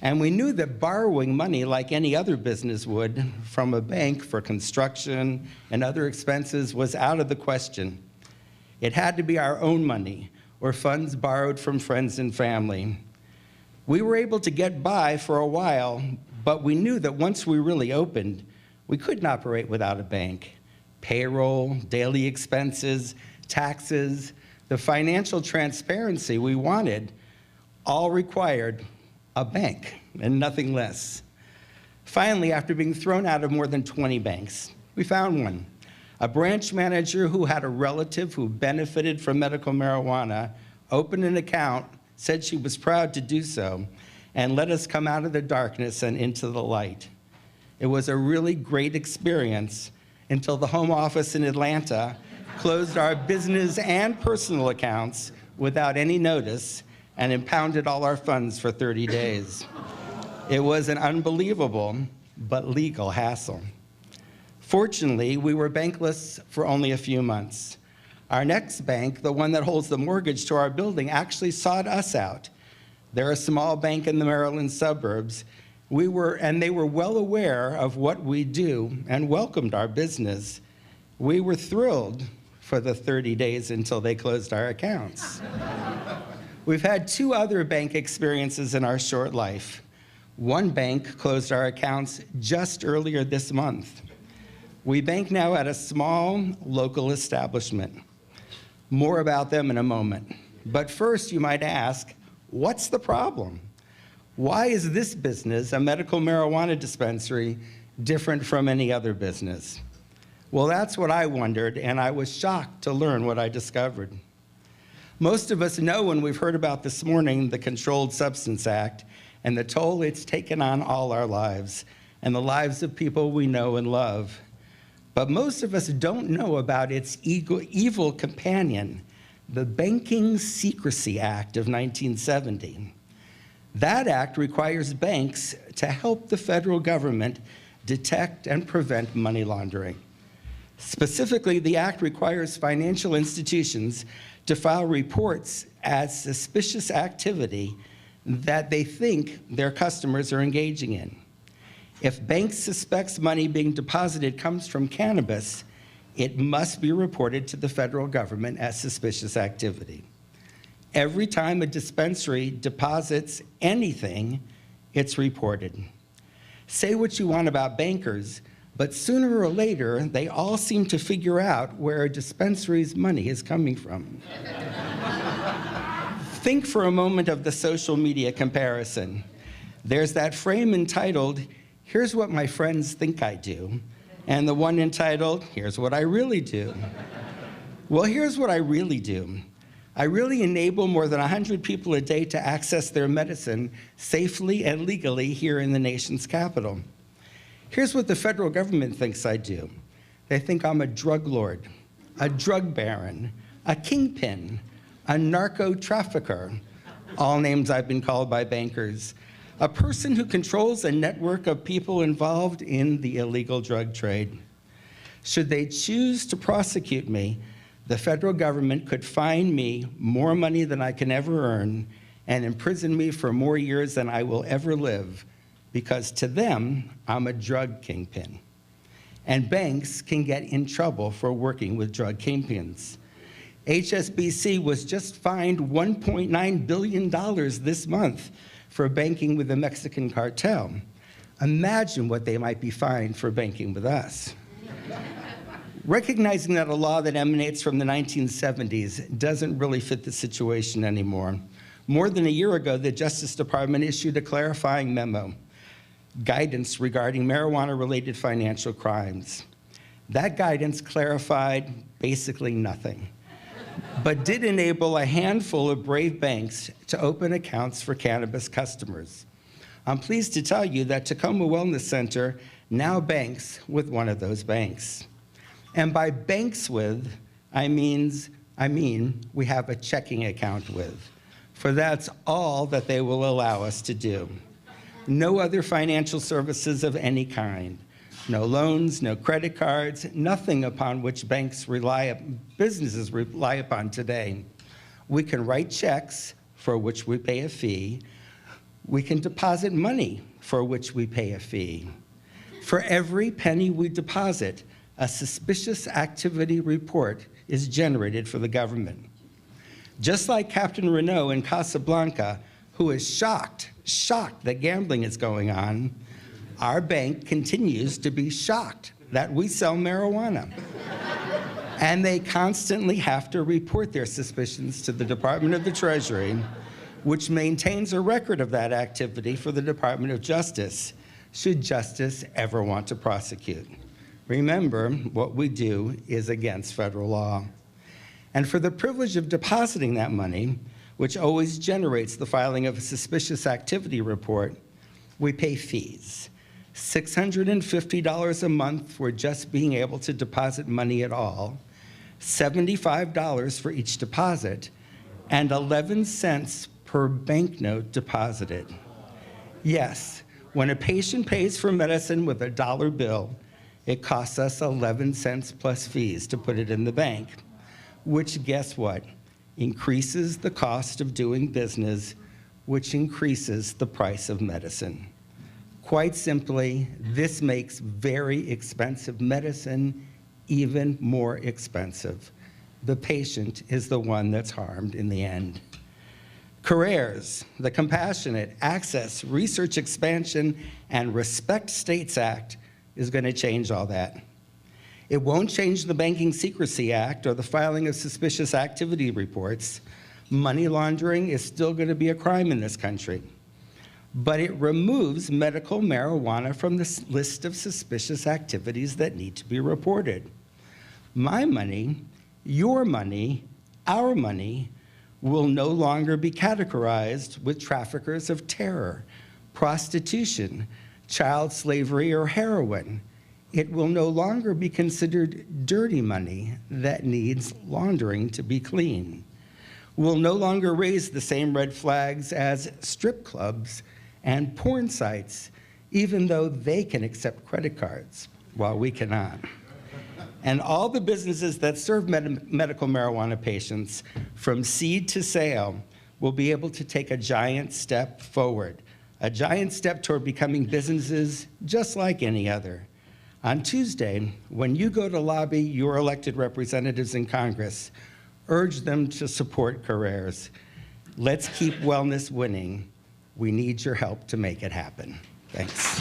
And we knew that borrowing money like any other business would from a bank for construction and other expenses was out of the question. It had to be our own money or funds borrowed from friends and family. We were able to get by for a while, but we knew that once we really opened, we couldn't operate without a bank. Payroll, daily expenses, taxes, the financial transparency we wanted all required a bank and nothing less. Finally, after being thrown out of more than 20 banks, we found one. A branch manager who had a relative who benefited from medical marijuana opened an account, said she was proud to do so, and let us come out of the darkness and into the light. It was a really great experience until the home office in Atlanta closed our business and personal accounts without any notice and impounded all our funds for 30 days. It was an unbelievable but legal hassle. Fortunately, we were bankless for only a few months. Our next bank, the one that holds the mortgage to our building, actually sought us out. They're a small bank in the Maryland suburbs. And they were well aware of what we do and welcomed our business. We were thrilled for the 30 days until they closed our accounts. We've had 2 other bank experiences in our short life. One bank closed our accounts just earlier this month. We bank now at a small local establishment. More about them in a moment. But first, you might ask, what's the problem? Why is this business, a medical marijuana dispensary, different from any other business? Well, that's what I wondered, and I was shocked to learn what I discovered. Most of us know, and we've heard about this morning, the Controlled Substance Act and the toll it's taken on all our lives and the lives of people we know and love. But most of us don't know about its evil companion, the Banking Secrecy Act of 1970. That act requires banks to help the federal government detect and prevent money laundering. Specifically, the act requires financial institutions to file reports as suspicious activity that they think their customers are engaging in. If banks suspects money being deposited comes from cannabis, it must be reported to the federal government as suspicious activity. Every time a dispensary deposits anything, it's reported. Say what you want about bankers, but sooner or later, they all seem to figure out where a dispensary's money is coming from. Think for a moment of the social media comparison. There's that frame entitled, "Here's what my friends think I do," and the one entitled, "Here's what I really do." Well, here's what I really do. I really enable more than 100 people a day to access their medicine safely and legally here in the nation's capital. Here's what the federal government thinks I do. They think I'm a drug lord, a drug baron, a kingpin, a narco trafficker, all names I've been called by bankers, a person who controls a network of people involved in the illegal drug trade. Should they choose to prosecute me, the federal government could fine me more money than I can ever earn and imprison me for more years than I will ever live, because to them, I'm a drug kingpin. And banks can get in trouble for working with drug kingpins. HSBC was just fined $1.9 billion this month for banking with the Mexican cartel. Imagine what they might be fined for banking with us. Recognizing that a law that emanates from the 1970s doesn't really fit the situation anymore, more than a year ago, the Justice Department issued a clarifying memo, guidance regarding marijuana-related financial crimes. That guidance clarified basically nothing, but did enable a handful of brave banks to open accounts for cannabis customers. I'm pleased to tell you that Tacoma Wellness Center now banks with one of those banks. And by banks with, I mean we have a checking account with, for that's all that they will allow us to do. No other financial services of any kind. No loans, no credit cards, nothing upon which businesses rely upon today. We can write checks for which we pay a fee. We can deposit money for which we pay a fee. For every penny we deposit, a suspicious activity report is generated for the government. Just like Captain Renault in Casablanca, who is shocked that gambling is going on, our bank continues to be shocked that we sell marijuana. And they constantly have to report their suspicions to the Department of the Treasury, which maintains a record of that activity for the Department of Justice, should justice ever want to prosecute. Remember, what we do is against federal law. And for the privilege of depositing that money, which always generates the filing of a suspicious activity report, we pay fees. $650 a month for just being able to deposit money at all, $75 for each deposit, and 11 cents per banknote deposited. Yes, when a patient pays for medicine with a dollar bill, it costs us 11 cents plus fees to put it in the bank, which, guess what, increases the cost of doing business, which increases the price of medicine. Quite simply, this makes very expensive medicine even more expensive. The patient is the one that's harmed in the end. CARERS, the Compassionate Access, Research Expansion, and Respect States Act, is going to change all that. It won't change the Banking Secrecy Act or the filing of suspicious activity reports. Money laundering is still going to be a crime in this country. But it removes medical marijuana from the list of suspicious activities that need to be reported. My money, your money, our money will no longer be categorized with traffickers of terror, prostitution, child slavery, or heroin. It will no longer be considered dirty money that needs laundering to be clean. We'll no longer raise the same red flags as strip clubs and porn sites, even though they can accept credit cards, while we cannot. And all the businesses that serve medical marijuana patients, from seed to sale, will be able to take a giant step forward, a giant step toward becoming businesses just like any other. On Tuesday, when you go to lobby your elected representatives in Congress, urge them to support CARERS. Let's keep wellness winning. We need your help to make it happen. Thanks.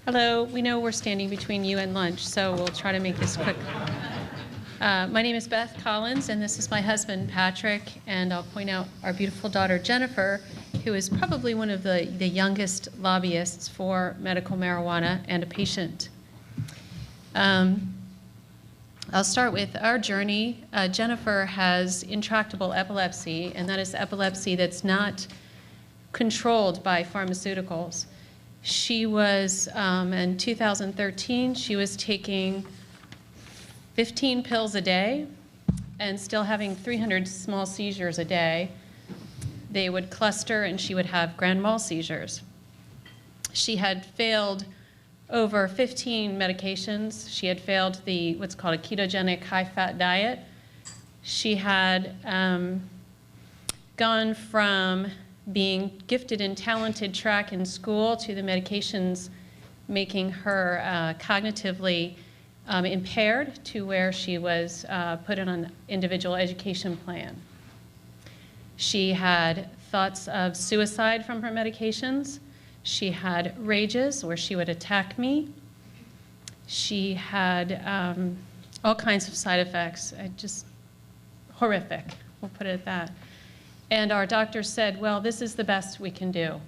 Hello, we know we're standing between you and lunch, so we'll try to make this quick. My name is Beth Collins, and this is my husband, Patrick, and I'll point out our beautiful daughter, Jennifer, who is probably one of the youngest lobbyists for medical marijuana and a patient. I'll start with our journey. Jennifer has intractable epilepsy, and that is epilepsy that's not controlled by pharmaceuticals. She was, in 2013, she was taking 15 pills a day and still having 300 small seizures a day. They would cluster and she would have grand mal seizures. She had failed over 15 medications. She had failed what's called a ketogenic high-fat diet. She had gone from being gifted and talented track in school to the medications making her cognitively impaired to where she was put on an individual education plan. She had thoughts of suicide from her medications. She had rages where she would attack me. She had all kinds of side effects, just horrific, we'll put it at that. And our doctor said, well, this is the best we can do.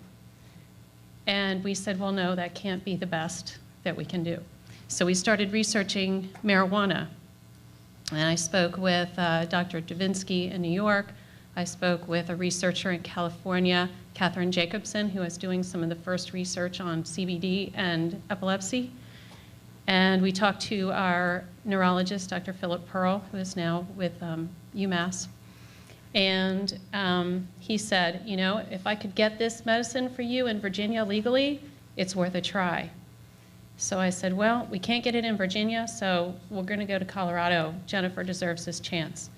And we said, well, no, that can't be the best that we can do. So we started researching marijuana. And I spoke with Dr. Davinsky in New York. I spoke with a researcher in California, Catherine Jacobson, who was doing some of the first research on CBD and epilepsy. And we talked to our neurologist, Dr. Philip Pearl, who is now with UMass. And he said, you know, if I could get this medicine for you in Virginia legally, it's worth a try. So I said, well, we can't get it in Virginia, so we're going to go to Colorado. Jennifer deserves this chance.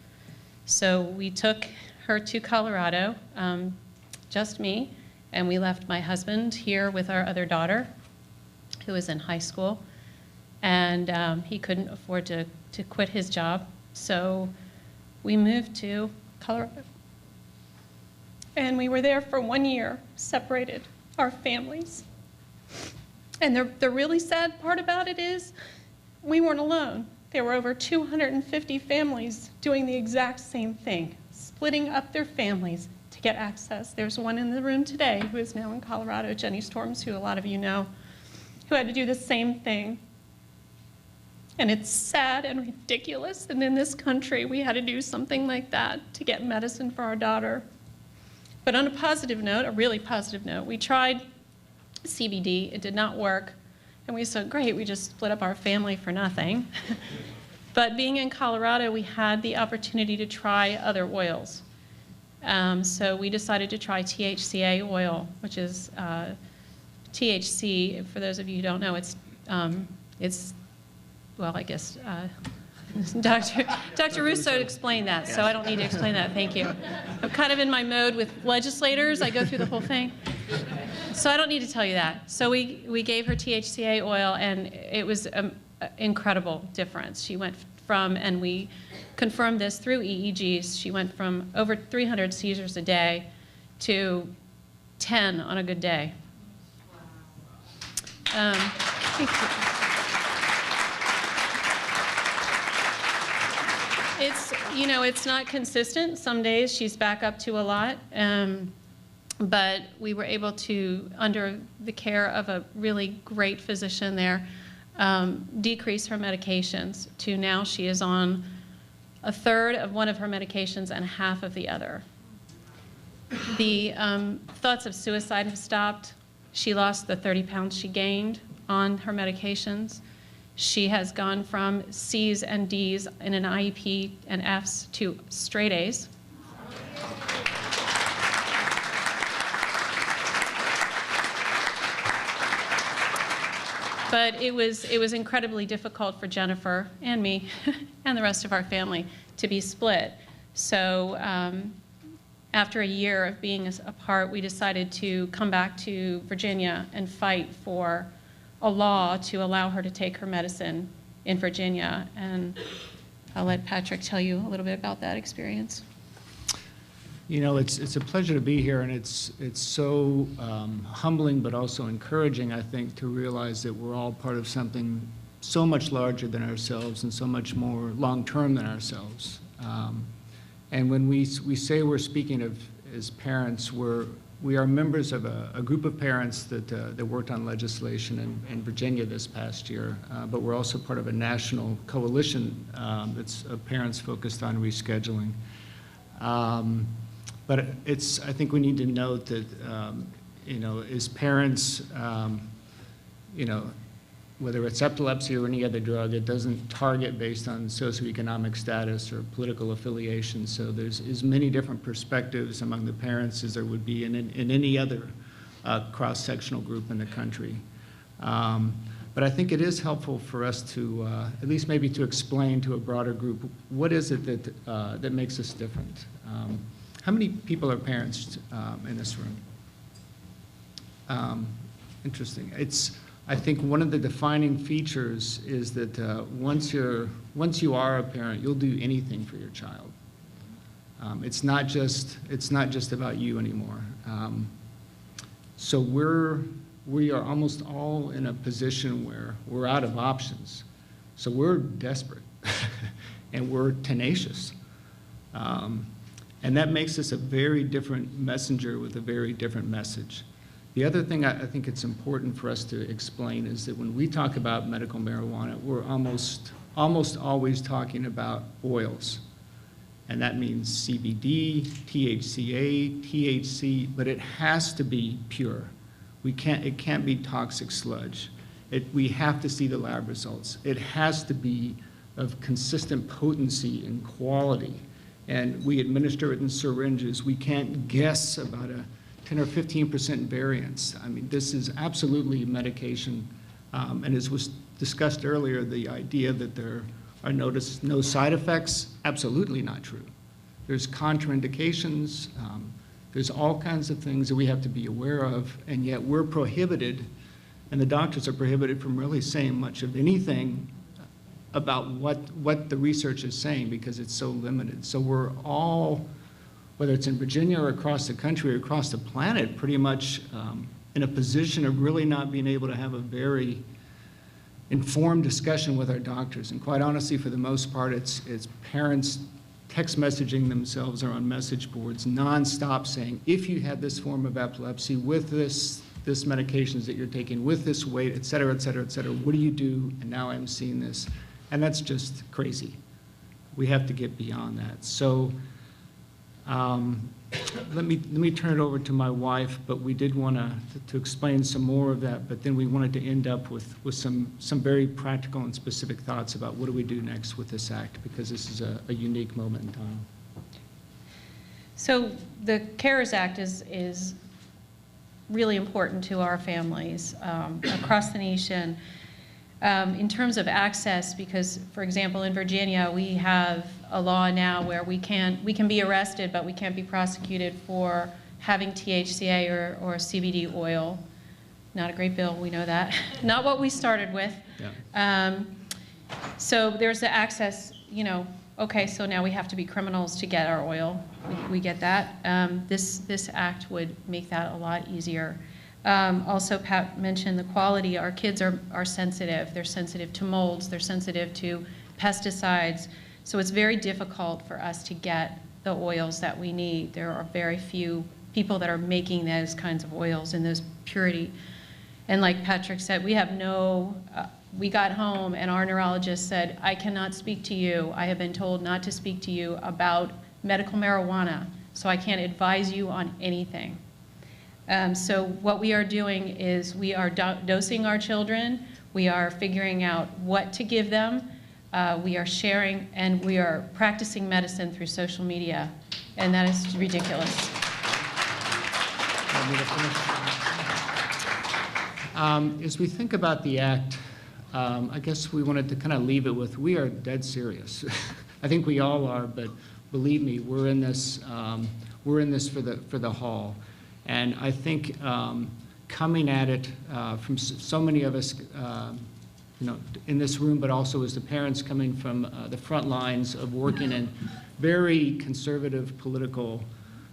So we took her to Colorado, just me, and we left my husband here with our other daughter, who was in high school. And he couldn't afford to quit his job, so we moved to Colorado. And we were there for 1 year, separated our families. And the really sad part about it is we weren't alone. There were over 250 families doing the exact same thing, splitting up their families to get access. There's one in the room today who is now in Colorado, Jenny Storms, who a lot of you know, who had to do the same thing. And it's sad and ridiculous. And in this country, we had to do something like that to get medicine for our daughter. But on a positive note, a really positive note, we tried CBD. It did not work. And we said, great, we just split up our family for nothing. But being in Colorado, we had the opportunity to try other oils. So we decided to try THCA oil, which is THC. For those of you who don't know, it's well, I guess Dr. Russo explained that, so I don't need to explain that. Thank you. I'm kind of in my mode with legislators. I go through the whole thing. So I don't need to tell you that. So we gave her THCA oil, and it was an incredible difference. She went from, and we confirmed this through EEGs, she went from over 300 seizures a day to 10 on a good day. Thank you. It's not consistent. Some days she's back up to a lot. But we were able to, under the care of a really great physician there, decrease her medications to now she is on a third of one of her medications and half of the other. The thoughts of suicide have stopped. She lost the 30 pounds she gained on her medications. She has gone from C's and D's in an IEP and F's to straight A's. But it was incredibly difficult for Jennifer and me and the rest of our family to be split. So after a year of being apart, we decided to come back to Virginia and fight for a law to allow her to take her medicine in Virginia. And I'll let Patrick tell you a little bit about that experience. You know, it's a pleasure to be here, and it's so humbling but also encouraging, I think, to realize that we're all part of something so much larger than ourselves and so much more long-term than ourselves. And when we say we're speaking of as parents, we are members of a group of parents that worked on legislation in Virginia this past year, but we're also part of a national coalition that's of parents focused on rescheduling. But I think we need to note that, as parents, whether it's epilepsy or any other drug, it doesn't target based on socioeconomic status or political affiliation. So there's as many different perspectives among the parents as there would be in any other cross-sectional group in the country. But I think it is helpful for us to, at least maybe to explain to a broader group, what is it that makes us different? How many people are parents in this room? Interesting. I think one of the defining features is that once you are a parent, you'll do anything for your child. It's not just about you anymore. So we are almost all in a position where we're out of options. So we're desperate and we're tenacious. And that makes us a very different messenger with a very different message. The other thing I think it's important for us to explain is that when we talk about medical marijuana, we're almost always talking about oils. And that means CBD, THCA, THC, but it has to be pure. It can't be toxic sludge. We have to see the lab results. It has to be of consistent potency and quality. And we administer it in syringes. We can't guess about a 10 or 15% variance. I mean, this is absolutely medication. And as was discussed earlier, the idea that there are no side effects, absolutely not true. There's contraindications. There's all kinds of things that we have to be aware of, and yet we're prohibited, and the doctors are prohibited from really saying much of anything about what the research is saying because it's so limited. So we're all, whether it's in Virginia or across the country or across the planet, pretty much in a position of really not being able to have a very informed discussion with our doctors. And quite honestly, for the most part, it's parents text messaging themselves or on message boards nonstop saying, if you had this form of epilepsy with this medications that you're taking, with this weight, et cetera, et cetera, et cetera, what do you do? And now I'm seeing this. And that's just crazy. We have to get beyond that. So let me turn it over to my wife, but we did want to explain some more of that, but then we wanted to end up with some very practical and specific thoughts about what do we do next with this act, because this is a unique moment in time. So the CARERS Act is really important to our families across the nation. In terms of access, because, for example, in Virginia, we have a law now where we can be arrested, but we can't be prosecuted for having THCA or CBD oil. Not a great bill, we know that. Not what we started with. Yeah. So there's the access, okay, so now we have to be criminals to get our oil. We get that. This act would make that a lot easier. Also, Pat mentioned the quality. Our kids are sensitive. They're sensitive to molds. They're sensitive to pesticides. So it's very difficult for us to get the oils that we need. There are very few people that are making those kinds of oils in those purity. And like Patrick said, we have we got home and our neurologist said, I cannot speak to you. I have been told not to speak to you about medical marijuana, so I can't advise you on anything. So what we are doing is we are dosing our children. We are figuring out what to give them. We are sharing, and we are practicing medicine through social media, and that is ridiculous. As we think about the act, I guess we wanted to kind of leave it with, we are dead serious. I think we all are, but believe me, we're in this for the haul. And I think coming at it from so many of us, in this room, but also as the parents coming from the front lines of working in very conservative political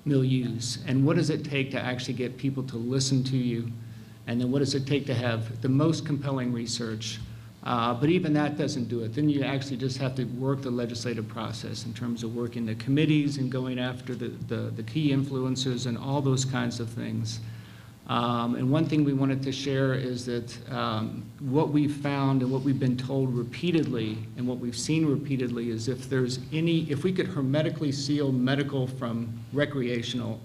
milieus. And what does it take to actually get people to listen to you? And then what does it take to have the most compelling research? But even that doesn't do it. Then you actually just have to work the legislative process in terms of working the committees and going after the key influencers and all those kinds of things. And one thing we wanted to share is that what we've found and what we've been told repeatedly and what we've seen repeatedly is if we could hermetically seal medical from recreational,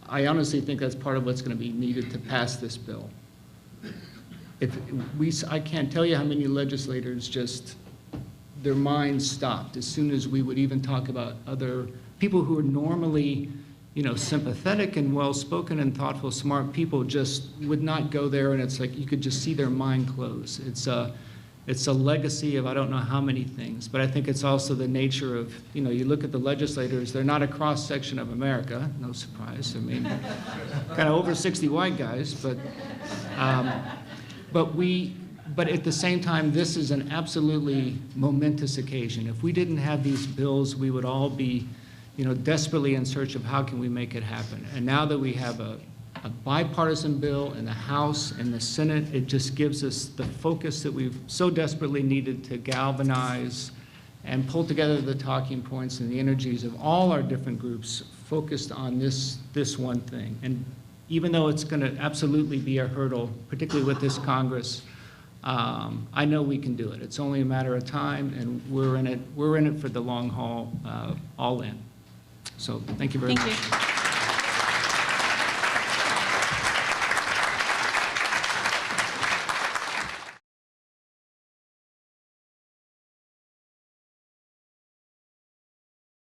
I honestly think that's part of what's going to be needed to pass this bill. I can't tell you how many legislators just, their minds stopped as soon as we would even talk about other people who are normally, sympathetic and well-spoken and thoughtful, smart people just would not go there, and it's like you could just see their mind close. It's a legacy of I don't know how many things, but I think it's also the nature of, you look at the legislators, they're not a cross-section of America, no surprise. I mean, kind of over 60 white guys, but at the same time, this is an absolutely momentous occasion. If we didn't have these bills, we would all be, desperately in search of how can we make it happen. And now that we have a bipartisan bill in the House and the Senate, it just gives us the focus that we've so desperately needed to galvanize and pull together the talking points and the energies of all our different groups focused on this one thing. And even though it's going to absolutely be a hurdle, particularly with this Congress, I know we can do it. It's only a matter of time, and we're in it for the long haul, all in. So thank you very much. Thank you.